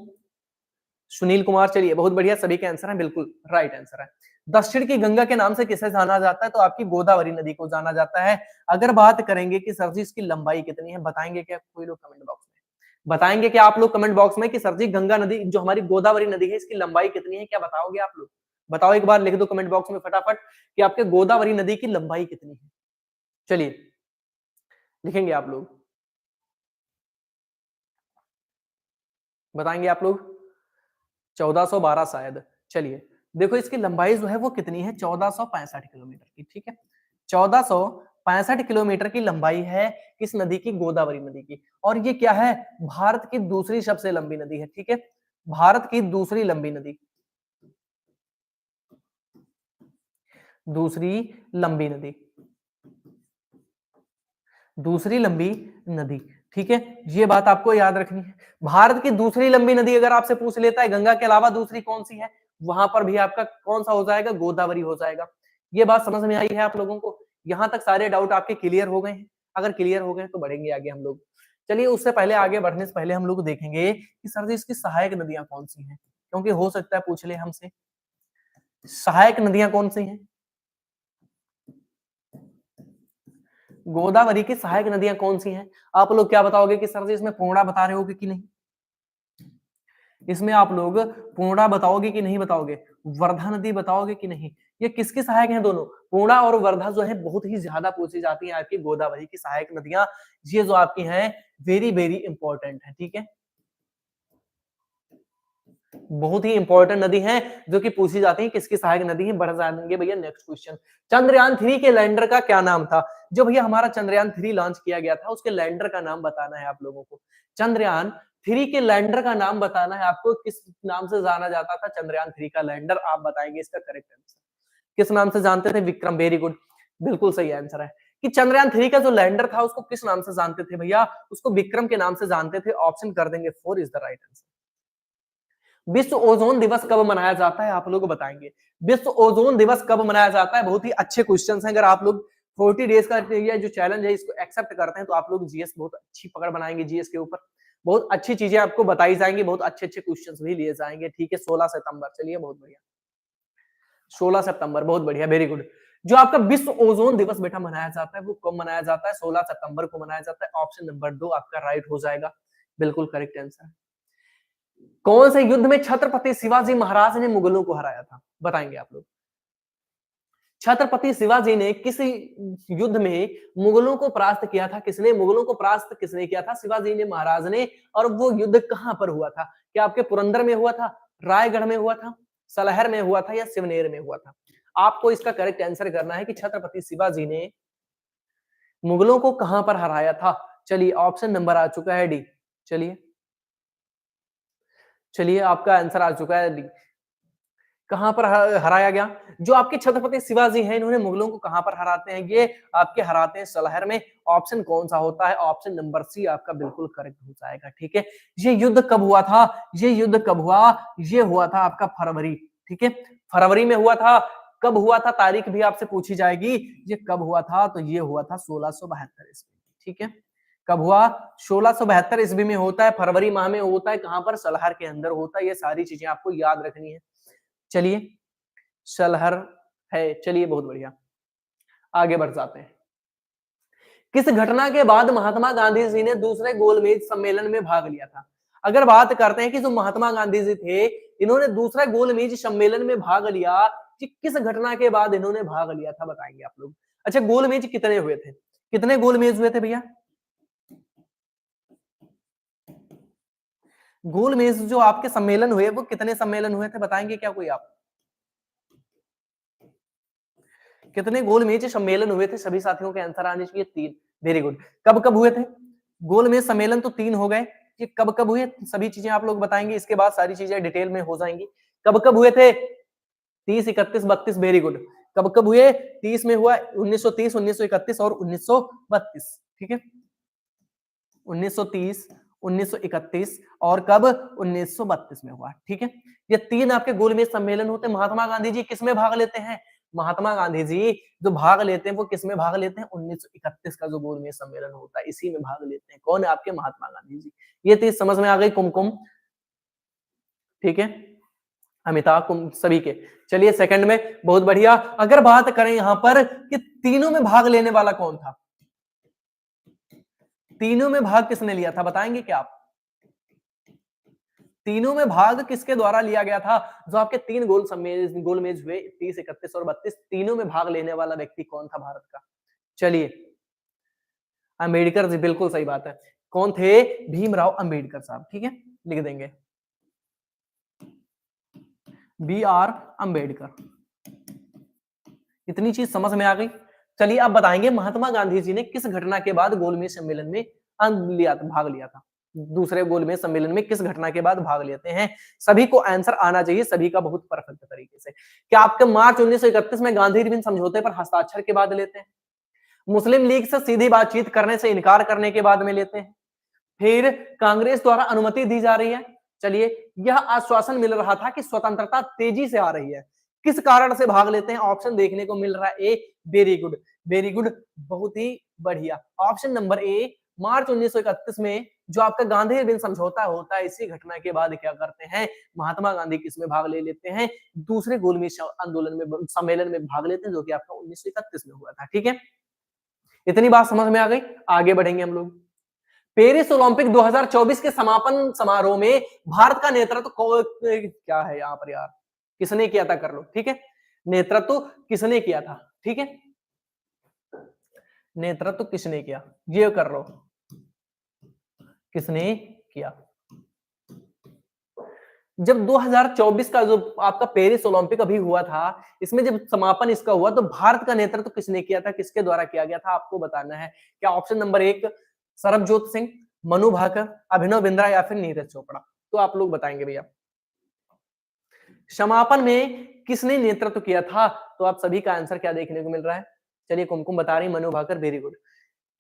सुनील कुमार, चलिए बहुत बढ़िया, सभी के आंसर है, बिल्कुल राइट आंसर है। दक्षिण की गंगा के नाम से किसे जाना जाता है, तो आपकी गोदावरी नदी को जाना जाता है। अगर बात करेंगे कि सर जी इसकी लंबाई कितनी है, बताएंगे क्या कोई लोग कमेंट बॉक्स में, बताएंगे क्या आप लोग कमेंट बॉक्स में कि सर जी गंगा नदी जो हमारी गोदावरी नदी है इसकी लंबाई कितनी है, क्या बताओगे आप लोग, बताओ एक बार लिख दो कमेंट बॉक्स में फटाफट कि आपके गोदावरी नदी की लंबाई कितनी है। चलिए लिखेंगे आप लोग, बताएंगे आप लोग, 1412 शायद। चलिए देखो इसकी लंबाई जो है वो कितनी है, 1465 किलोमीटर की, ठीक है। 1465 किलोमीटर की लंबाई है किस नदी की, गोदावरी नदी की। और ये क्या है, भारत की दूसरी सबसे लंबी नदी है, ठीक है। भारत की दूसरी लंबी नदी, दूसरी लंबी नदी, दूसरी लंबी नदी, ठीक है। ये बात आपको याद रखनी है। भारत की दूसरी लंबी नदी अगर आपसे पूछ लेता है गंगा के अलावा दूसरी कौन सी है, वहां पर भी आपका कौन सा हो जाएगा, गोदावरी हो जाएगा। ये बात समझ में आई है आप लोगों को, यहां तक सारे डाउट आपके क्लियर हो गए हैं। अगर क्लियर हो गए तो बढ़ेंगे आगे हम लोग। चलिए उससे पहले, आगे बढ़ने से पहले हम लोग देखेंगे कि सर जी इसकी सहायक नदियां कौन सी हैं, क्योंकि हो सकता है पूछ ले हमसे सहायक नदियां कौन सी हैं। गोदावरी की सहायक नदियां कौन सी हैं, आप लोग क्या बताओगे कि सर जी इसमें पूर्णा बता रहे हो कि नहीं, इसमें आप लोग पूर्णा बताओगे कि नहीं बताओगे, वर्धा नदी बताओगे कि नहीं, ये किसकी सहायक हैं दोनों, पूर्णा और वर्धा जो है बहुत ही ज्यादा पूछी जाती है आपकी गोदावरी की सहायक नदियां, ये जो आपकी हैं वेरी वेरी इंपॉर्टेंट है, ठीक है, बहुत ही इंपॉर्टेंट नदी है जो कि पूछी जाती है, किसकी सहायक नदी है, बढ़ जाएंगे भैया नेक्स्ट क्वेश्चन। चंद्रयान 3 के लैंडर का क्या नाम था, जो भैया हमारा चंद्रयान 3 लॉन्च किया गया था उसके लैंडर का नाम बताना है आप लोगों को, चंद्रयान 3 के लैंडर का नाम बताना है आपको, किस नाम से जाना जाता था चंद्रयान 3 का लैंडर, आप बताएंगे इसका करेक्ट आंसर, किस नाम से जानते थे, विक्रम, वेरी गुड, बिल्कुल सही आंसर है कि चंद्रयान 3 का जो लैंडर था उसको किस नाम से जानते थे भैया, उसको विक्रम के नाम से जानते थे, ऑप्शन कर देंगे 4 इज द राइट आंसर। विश्व ओजोन दिवस कब मनाया जाता है, आप लोग बताएंगे, विश्व ओजोन दिवस कब मनाया जाता है, बहुत ही अच्छे क्वेश्चन हैं, अगर आप लोग 40 डेज का ये जो चैलेंज है इसको एक्सेप्ट करते हैं तो आप लोग जीएस बहुत अच्छी पकड़ बनाएंगे, जीएस के ऊपर बहुत अच्छी चीजें आपको बताई जाएंगी, बहुत अच्छे अच्छे क्वेश्चंस भी लिए जाएंगे, ठीक है, 16 सितंबर, चलिए बहुत बढ़िया, 16 सितंबर, बहुत बढ़िया, वेरी गुड। जो आपका विश्व ओजोन दिवस बेटा मनाया जाता है वो कब मनाया जाता है, 16 सितंबर को मनाया जाता है, ऑप्शन नंबर 2 आपका राइट हो जाएगा, बिल्कुल करेक्ट आंसर। कौन से युद्ध में छत्रपति शिवाजी महाराज ने मुगलों को हराया था, बताएंगे आप लोग, छत्रपति शिवाजी ने किस युद्ध में मुगलों को परास्त किया था, किसने मुगलों को परास्त किसने किया था, शिवाजी ने महाराज ने, और वो युद्ध कहां पर हुआ था, क्या आपके पुरंदर में हुआ था, रायगढ़ में हुआ था, सलहर में हुआ था या सिवनेर में हुआ था, आपको इसका करेक्ट आंसर करना है कि छत्रपति शिवाजी ने मुगलों को कहां पर हराया था, चलिए ऑप्शन नंबर आ चुका है डी, चलिए चलिए आपका आंसर आ चुका है डी, कहां पर हराया गया, जो आपके छत्रपति शिवाजी हैं इन्होंने मुगलों को कहां पर हराते हैं, ये आपके हराते हैं सलहर में, ऑप्शन कौन सा होता है, ऑप्शन नंबर सी आपका बिल्कुल करेक्ट हो जाएगा, ठीक है। ये युद्ध कब हुआ था, ये युद्ध कब हुआ, ये हुआ था आपका फरवरी, ठीक है, फरवरी में हुआ था, कब हुआ था तारीख भी आपसे पूछी जाएगी, ये कब हुआ था, तो ये हुआ था 1672 ईस्वी, ठीक है, कब हुआ, 1672 ईस्वी में होता है, फरवरी माह में होता है, कहां पर, सलहर के अंदर होता है, ये सारी चीजें आपको याद रखनी है, चलिए सलहर है, चलिए बहुत बढ़िया, आगे बढ़ जाते हैं। किस घटना के बाद महात्मा गांधी जी ने दूसरे गोलमेज सम्मेलन में भाग लिया था, अगर बात करते हैं कि जो महात्मा गांधी जी थे इन्होंने दूसरा गोलमेज सम्मेलन में भाग लिया, कि किस घटना के बाद इन्होंने भाग लिया था, बताएंगे आप लोग। अच्छा, गोलमेज कितने हुए थे, कितने गोलमेज हुए थे भैया, गोलमेज जो आपके सम्मेलन हुए वो कितने सम्मेलन हुए थे, बताएंगे क्या कोई आप, कितने गोलमेज सम्मेलन हुए थे, सभी साथियों के आंसर आने चाहिए, 3, वेरी गुड। कब कब हुए थे, गोलमेज सम्मेलन तो 3 हो गए, ये कब कब हुए, सभी चीजें आप लोग बताएंगे, इसके बाद सारी चीजें डिटेल में हो जाएंगी, कब कब हुए थे, 30, 31, 32, वेरी गुड, कब कब हुए, 30 में हुआ, 1930, 1931 और 1932, ठीक है, 1930, 1931 और कब, 1932 में हुआ, ठीक है, ये 3 आपके गोलमेज सम्मेलन होते हैं। महात्मा गांधी जी किसमें भाग लेते हैं, महात्मा गांधी जी जो भाग लेते हैं वो किसमें भाग लेते हैं, 1931 का जो गोलमेज सम्मेलन होता है इसी में भाग लेते हैं, कौन है आपके, महात्मा गांधी जी, ये चीज समझ में आ गई, कुमकुम, ठीक है, अमिताभ कुम सभी के, चलिए सेकंड में, बहुत बढ़िया। अगर बात करें यहां पर कि तीनों में भाग लेने वाला कौन था, तीनों में भाग किसने लिया था, बताएंगे क्या आप, तीनों में भाग किसके द्वारा लिया गया था, जो आपके 3 गोलमेज हुए, 30, 31 और 32, तीनों में भाग लेने वाला व्यक्ति कौन था भारत का, चलिए अंबेडकर जी, बिल्कुल सही बात है, कौन थे, भीमराव अंबेडकर साहब, ठीक है, लिख देंगे BR अंबेडकर, इतनी चीज समझ में आ गई। चलिए अब बताएंगे महात्मा गांधी जी ने किस घटना के बाद गोलमेज सम्मेलन में भाग लिया था, दूसरे गोलमेज सम्मेलन में किस घटना के बाद भाग लेते हैं, सभी को आंसर आना चाहिए, सभी का बहुत परफेक्ट तरीके से, क्या आपके मार्च 1931 में गांधी रिबन समझौते पर हस्ताक्षर के बाद लेते हैं, मुस्लिम लीग से सीधी बातचीत करने से इनकार करने के बाद में लेते हैं, फिर कांग्रेस द्वारा अनुमति दी जा रही है, चलिए यह आश्वासन मिल रहा था कि स्वतंत्रता तेजी से आ रही है, किस कारण से भाग लेते हैं, ऑप्शन देखने को मिल रहा है ए, वेरी गुड, वेरी गुड, बहुत ही बढ़िया, ऑप्शन नंबर ए, मार्च 1931 में जो आपका गांधी रिबन समझौता होता है इसी घटना के बाद क्या करते हैं, महात्मा गांधी किसमें भाग ले लेते हैं, दूसरे गोलमेज आंदोलन में सम्मेलन में भाग लेते हैं जो कि आपका 1931 में हुआ था, ठीक है, इतनी बात समझ में आ गई, आगे बढ़ेंगे हम लोग। पेरिस ओलंपिक 2024 के समापन समारोह में भारत का नेतृत्व क्या है यहाँ पर यार, किसने किया था, कर लो, ठीक है। नेतृत्व किसने किया था, ठीक है, नेतृत्व किसने किया, ये कर लो, किसने किया। जब 2024 का जो आपका पेरिस ओलंपिक अभी हुआ था, इसमें जब समापन इसका हुआ तो भारत का नेतृत्व किसने किया था, किसके द्वारा किया गया था, आपको बताना है। क्या ऑप्शन नंबर 1 सरबजोत सिंह, मनु भाकर, अभिनव बिंद्रा या फिर नीरज चोपड़ा, तो आप लोग बताएंगे भैया। समापन में किसने नेतृत्व किया था, तो आप सभी का आंसर क्या देखने को मिल रहा है। चलिए कुमकुम बता रही मनु भाकर, वेरी गुड।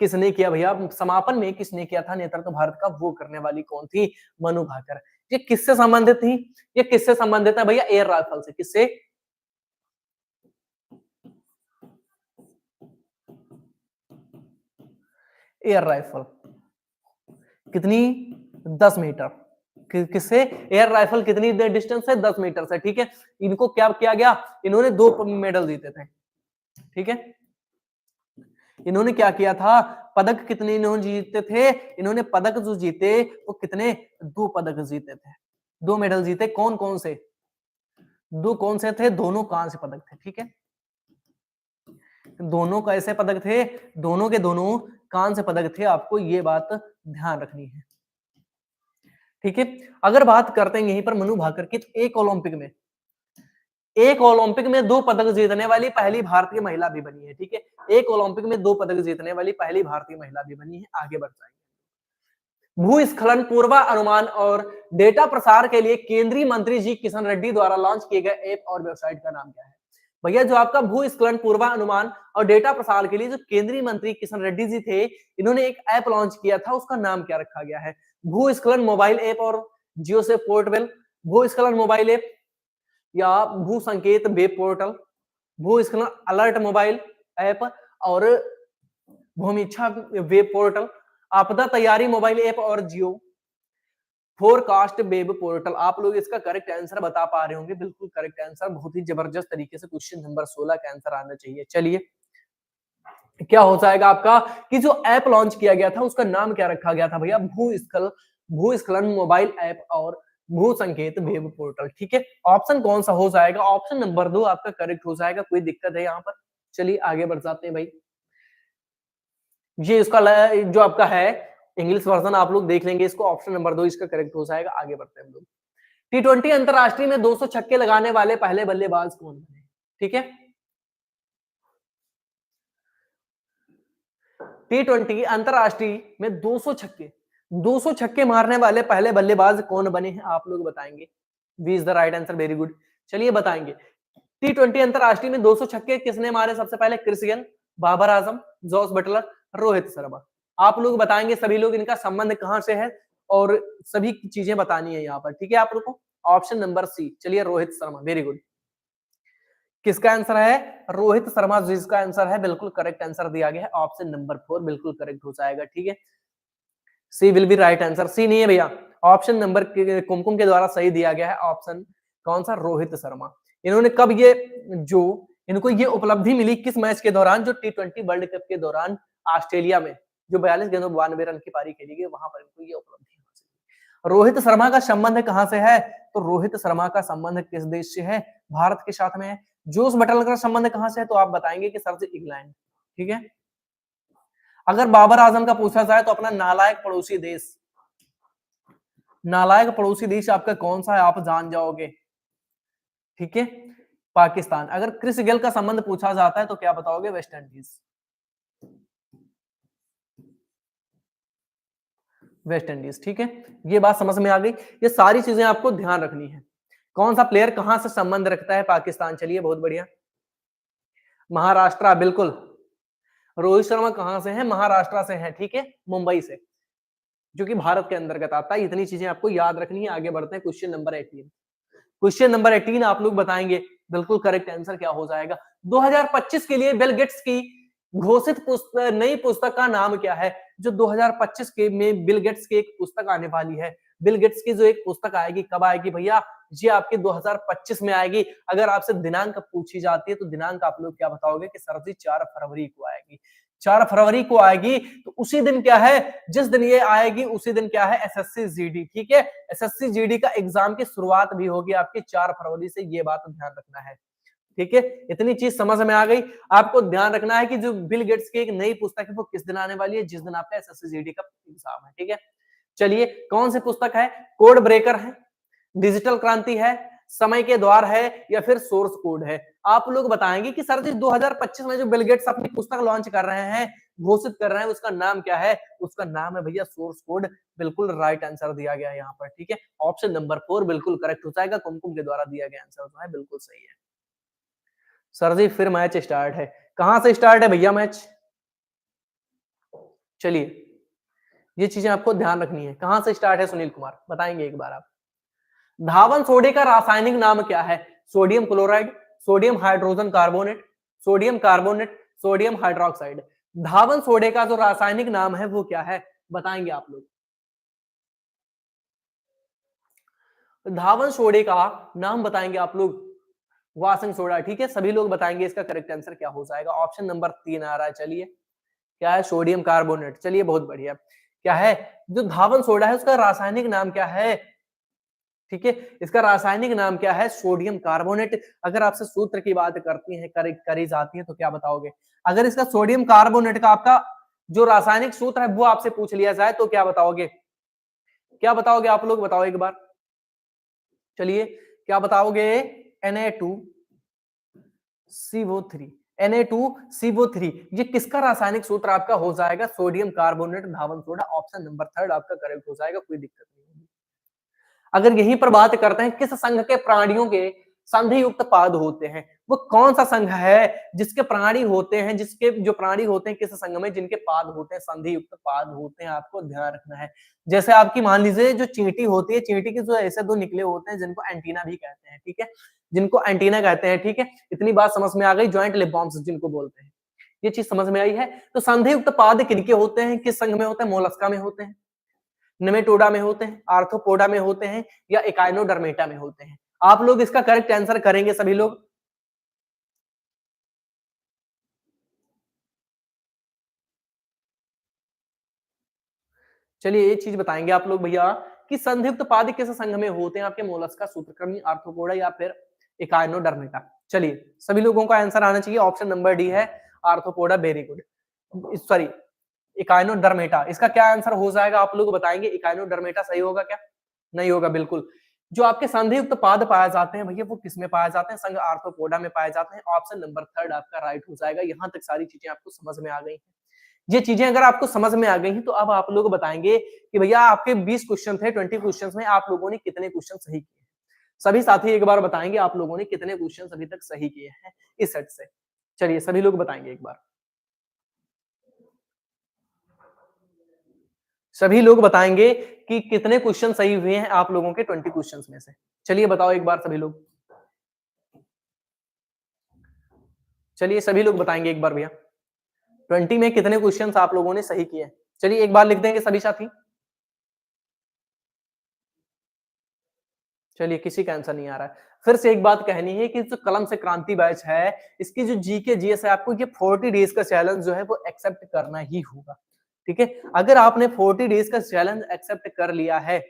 किसने किया भैया, समापन में किसने किया था नेतृत्व भारत का, वो करने वाली कौन थी, मनु भाकर। ये किससे संबंधित थी, ये किससे संबंधित है भैया, एयर राइफल से। किससे, एयर राइफल। कितनी, 10 मीटर। किससे, एयर राइफल कितनी डिस्टेंस है, 10 मीटर से, ठीक है। इनको क्या किया गया, इन्होंने 2 मेडल जीते थे, ठीक है। इन्होंने क्या किया था, पदक कितने इन्होंने जीते थे, इन्होंने पदक जो जीते वो कितने, 2 पदक जीते थे, 2 मेडल जीते। कौन कौन से, 2 कौन से थे, दोनों कांस्य पदक थे, ठीक है। दोनों कैसे पदक थे, दोनों के दोनों कांस्य पदक थे, आपको ये बात ध्यान रखनी है, ठीक है। अगर बात करते हैं यहीं पर मनु भाकर की, तो एक ओलंपिक में, एक ओलंपिक में 2 पदक जीतने वाली पहली भारतीय महिला भी बनी है, ठीक है। एक ओलंपिक में 2 पदक जीतने वाली पहली भारतीय महिला भी बनी है। आगे बढ़ जाएंगे। भूस्खलन पूर्वानुमान और डेटा प्रसार के लिए केंद्रीय मंत्री जी किशन रेड्डी द्वारा लॉन्च किए गए ऐप और वेबसाइट का नाम क्या है। भैया जो आपका भूस्खलन पूर्वानुमान और डेटा प्रसार के लिए जो केंद्रीय मंत्री किशन रेड्डी जी थे, इन्होंने एक ऐप लॉन्च किया था, उसका नाम क्या रखा गया है। भूस्खलन मोबाइल ऐप और जियो से पोर्टेबल, भूस्खलन मोबाइल ऐप या भू संकेत वेब पोर्टल, भूस्खलन अलर्ट मोबाइल ऐप और भूमिच्छा वेब पोर्टल, आपदा तैयारी मोबाइल ऐप और जियो फोरकास्ट वेब पोर्टल। आप लोग इसका करेक्ट आंसर बता पा रहे होंगे, बिल्कुल करेक्ट आंसर, बहुत ही जबरदस्त तरीके से क्वेश्चन नंबर 16 का आंसर आना चाहिए। चलिए क्या हो जाएगा आपका, कि जो ऐप लॉन्च किया गया था उसका नाम क्या रखा गया था भैया, भूस्खलन मोबाइल ऐप और भू संकेत वेब पोर्टल, ठीक है। ऑप्शन कौन सा हो जाएगा, ऑप्शन नंबर 2 आपका करेक्ट हो जाएगा। कोई दिक्कत है यहाँ पर, चलिए आगे बढ़ जाते हैं भाई। ये इसका जो आपका है इंग्लिश वर्जन आप लोग देख लेंगे इसको, ऑप्शन नंबर 2 इसका करेक्ट हो जाएगा। आगे बढ़ते हैं हम लोग। T20 अंतरराष्ट्रीय में 200 छक्के लगाने वाले पहले बल्लेबाज कौन बने, ठीक है। T20 अंतरराष्ट्रीय में 200 छक्के मारने वाले पहले बल्लेबाज कौन बने हैं, आप लोग बताएंगे। V is the right answer, very good. चलिए बताएंगे। T20 अंतरराष्ट्रीय में 200 छक्के किसने मारे सबसे पहले, Chris Gayle, Babar Azam, Jos Buttler, Rohit Sharma. आप लोग बताएंगे सभी लोग, इनका संबंध कहां से है और सभी चीजें बतानी है यहाँ पर, ठीक है। आप लोग को ऑप्शन नंबर सी, चलिए रोहित शर्मा, वेरी गुड। किसका आंसर है, रोहित शर्मा जिसका आंसर है, बिल्कुल करेक्ट आंसर दिया गया है, ऑप्शन नंबर 4 बिल्कुल करेक्ट हो जाएगा, ठीक है। सी विल बी राइट आंसर, सी नहीं है भैया, ऑप्शन नंबर कुमकुम के द्वारा सही दिया गया है, ऑप्शन कौन सा, रोहित शर्मा। इन्होंने कब ये जो इनको ये उपलब्धि मिली किस मैच के दौरान, जो T20 वर्ल्ड कप के दौरान ऑस्ट्रेलिया में जो 42 गेंदों 92 रन की पारी खेली गई, वहां पर इनको ये उपलब्धि हासिल। रोहित शर्मा का संबंध कहां से है, तो रोहित शर्मा का संबंध किस देश से है, भारत के साथ में है। जोस बटलर का संबंध कहां से है, तो आप बताएंगे कि सर से इंग्लैंड, ठीक है। अगर बाबर आजम का पूछा जाए तो अपना नालायक पड़ोसी देश, नालायक पड़ोसी देश आपका कौन सा है, आप जान जाओगे, ठीक है, पाकिस्तान। अगर क्रिस गेल का संबंध पूछा जाता है तो क्या बताओगे, वेस्ट इंडीज, वेस्ट इंडीज, ठीक है। ये बात समझ में आ गई। ये सारी चीजें आपको ध्यान रखनी है। कौन सा प्लेयर कहां से संबंध रखता है, पाकिस्तान, चलिए बहुत बढ़िया, महाराष्ट्र, बिल्कुल। रोहित शर्मा कहां से है, महाराष्ट्र से है, ठीक है, मुंबई से, जो कि भारत के अंतर्गत आता है। इतनी चीजें आपको याद रखनी है। आगे बढ़ते हैं, क्वेश्चन नंबर 18। क्वेश्चन नंबर 18 आप लोग बताएंगे, बिल्कुल करेक्ट आंसर क्या हो जाएगा। 2025 के लिए बिल गेट्स की घोषित नई पुस्तक का नाम क्या है, जो 2025 के में बिल गेट्स की एक पुस्तक आने वाली है। बिल गेट्स की जो एक पुस्तक आएगी, कब आएगी भैया, ये आपके 2025 में आएगी। अगर आपसे दिनांक पूछी जाती है तो दिनांक आप लोग क्या बताओगे कि सर जी 4 फरवरी को आएगी। 4 फरवरी को आएगी, तो उसी दिन क्या है, जिस दिन ये आएगी उसी दिन क्या है, एसएससी जीडी। ठीक है, एसएससी जीडी का एग्जाम की शुरुआत भी होगी आपकी 4 फरवरी से, ये बात ध्यान रखना है। ठीक है, इतनी चीज समझ में आ गई। आपको ध्यान रखना है कि जो बिल गेट्स की एक नई पुस्तक है वो किस दिन आने वाली है, जिस दिन आपका एसएससी जीडी का एग्जाम है। ठीक है, चलिए कौन सी पुस्तक है, कोड ब्रेकर है, डिजिटल क्रांति है, समय के द्वार है, या फिर सोर्स कोड है। आप लोग बताएंगे कि सर जी 2025 में जो बिल गेट्स अपनी पुस्तक लॉन्च कर रहे हैं, घोषित कर रहे हैं, उसका नाम क्या है? उसका नाम है भैया सोर्स कोड। बिल्कुल राइट आंसर दिया गया है यहाँ पर। ठीक है, ऑप्शन नंबर 4 बिल्कुल करेक्ट हो जाएगा। कुमकुम के द्वारा दिया गया आंसर जो है बिल्कुल सही है। सर जी फिर मैच स्टार्ट है, कहां से स्टार्ट है भैया मैच? चलिए ये चीजें आपको ध्यान रखनी है, कहां से स्टार्ट है सुनील कुमार बताएंगे एक बार आप। धावन सोडे का रासायनिक नाम क्या है? Sodium chloride, sodium hydrogen carbonate, sodium carbonate, sodium hydroxide. धावन सोडे का जो रासायनिक नाम है वो क्या है, बताएंगे आप लोग। धावन सोडे का नाम बताएंगे आप लोग, वासंग सोडा। ठीक है, सभी लोग बताएंगे इसका करेक्ट आंसर क्या हो जाएगा। ऑप्शन नंबर 3 आ रहा है। चलिए क्या है, सोडियम कार्बोनेट। चलिए बहुत बढ़िया। क्या है, जो धावन सोडा है उसका रासायनिक नाम क्या है? ठीक है, इसका रासायनिक नाम क्या है? Sodium carbonate. अगर आपसे सूत्र की बात करती है करी जाती है तो क्या बताओगे? अगर इसका सोडियम कार्बोनेट का आपका जो रासायनिक सूत्र है वो आपसे पूछ लिया जाए तो क्या बताओगे? क्या बताओगे आप लोग, बताओ एक बार। चलिए क्या बताओगे? Na2CO3, Na2CO3, ये किसका रासायनिक सूत्र आपका हो जाएगा? सोडियम कार्बोनेट धावन सोडा। ऑप्शन नंबर 3 आपका करेक्ट हो जाएगा, कोई दिक्कत नहीं होगी। अगर यहीं पर बात करते हैं किस संघ के प्राणियों के संधि युक्त पाद होते हैं, वो कौन सा संघ है जिसके प्राणी होते हैं, जिसके जो प्राणी होते हैं किस संघ में, जिनके पाद होते हैं, संधि युक्त पाद होते हैं? आपको ध्यान रखना है। जैसे आपकी मान लीजिए जो चींटी होती है, चींटी के जो ऐसे 2 निकले होते हैं जिनको एंटीना भी कहते हैं। ठीक है, जिनको एंटीना कहते हैं। ठीक है, इतनी बात समझ में आ गई, ज्वाइंट लिप बाल्म्स जिनको बोलते हैं। ये चीज समझ में आई है। तो संधि युक्त पाद किनके होते हैं, किस संघ में होते हैं? मोलस्का में होते हैं, नेमेटोडा में होते हैं, आर्थ्रोपोडा में होते हैं, या इकाइनोडर्मेटा में होते हैं? आप लोग इसका करेक्ट आंसर करेंगे सभी लोग। चलिए ये चीज बताएंगे आप लोग भैया कि संधियुक्त पाद किस संघ में होते हैं? आपके मोलस्का, सूत्रकृमि, आर्थ्रोपोडा, या फिर इकाइनोडर्मेटा। चलिए सभी लोगों का आंसर आना चाहिए। ऑप्शन नंबर डी है arthropoda. Very good, sorry Echinodermata. इसका क्या आंसर हो जाएगा आप लोग बताएंगे? इकाइनोडर्मेटा सही होगा क्या? नहीं होगा, बिल्कुल। जो आपके संधियुक्त पाद पाए जाते हैं भैया वो किसमें पाए जाते हैं? संघ आर्थ्रोपोडा में पाए जाते हैं। ऑप्शन नंबर 3 आपका राइट हो जाएगा। यहां तक सारी चीजें आपको समझ में आ गई हैं। ये चीजें अगर आपको समझ में आ गई हैं तो अब आप लोग बताएंगे कि भैया आपके 20 क्वेश्चन थे, 20 क्वेश्चन में आप लोगों ने कितने क्वेश्चन सही किए? सभी साथी एक बार बताएंगे आप लोगों ने कितने क्वेश्चन अभी तक सही किए हैं इस सेट से। चलिए सभी लोग बताएंगे एक बार। सभी लोग बताएंगे कि कितने क्वेश्चन सही हुए हैं आप लोगों के 20 क्वेश्चंस में से। चलिए बताओ एक बार सभी लोग। चलिए सभी लोग बताएंगे एक बार भैया 20 में कितने क्वेश्चंस आप लोगों ने सही किए हैं। चलिए एक बार लिख देंगे सभी साथी। चलिए किसी का आंसर नहीं आ रहा है। फिर से एक बात कहनी है कि जो कलम से क्रांति बैच है इसकी जो जीके जीएस है आपको ये 40 डेज का चैलेंज जो है वो एक्सेप्ट करना ही होगा। ठीक है, अगर आपने 40 डेज का चैलेंज एक्सेप्ट कर लिया है,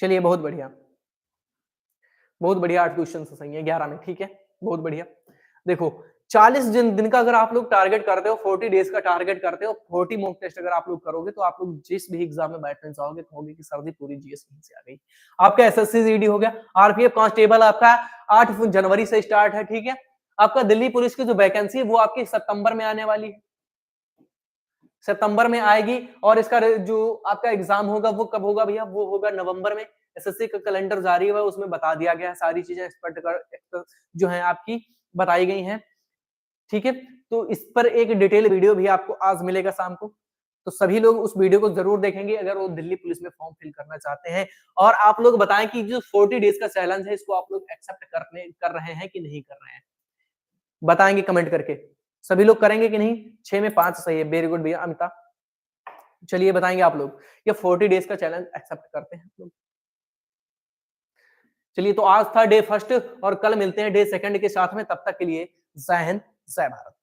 चलिए बहुत बढ़िया, बहुत बढ़िया। 8 क्वेश्चन सही है 11 में। ठीक है, बहुत बढ़िया। देखो 40 दिन का अगर आप लोग टारगेट करते हो, 40 डेज का टारगेट करते हो, 40 मॉक टेस्ट अगर आप लोग करोगे तो आप लोग जिस भी एग्जाम में बैठने जाओगे कहोगे कि सर जी पूरी जीएस वहीं से आ गई। आपका एसएससी जीडी हो गया, आरपीएफ कांस्टेबल आपका 8 जनवरी से स्टार्ट है। ठीक है, आपका दिल्ली पुलिस की जो वैकेंसी है वो आपकी सितंबर में आने वाली है, सितंबर में आएगी। और इसका जो आपका एग्जाम होगा वो कब होगा भैया? वो होगा नवंबर में। एसएससी का कैलेंडर जारी हुआ है, उसमें बता दिया गया है, सारी चीजें जो है आपकी बताई गई हैं। ठीक है, तो इस पर एक डिटेल वीडियो भी आपको आज मिलेगा शाम को, तो सभी लोग उस वीडियो को जरूर देखेंगे अगर वो दिल्ली पुलिस में फॉर्म फिल करना चाहते हैं। और आप लोग बताएं कि जो 40 डेज का चैलेंज है इसको आप लोग एक्सेप्ट कर रहे हैं कि नहीं कर रहे हैं, बताएंगे कमेंट करके। सभी लोग करेंगे कि नहीं? 6 में 5 सही है, वेरी गुड भैया अमिता। चलिए बताएंगे आप लोग ये 40 डेज का चैलेंज एक्सेप्ट करते हैं लोग। चलिए तो आज था डे फर्स्ट और कल मिलते हैं डे सेकंड के साथ में, तब तक के लिए जय हिंद, जय भारत।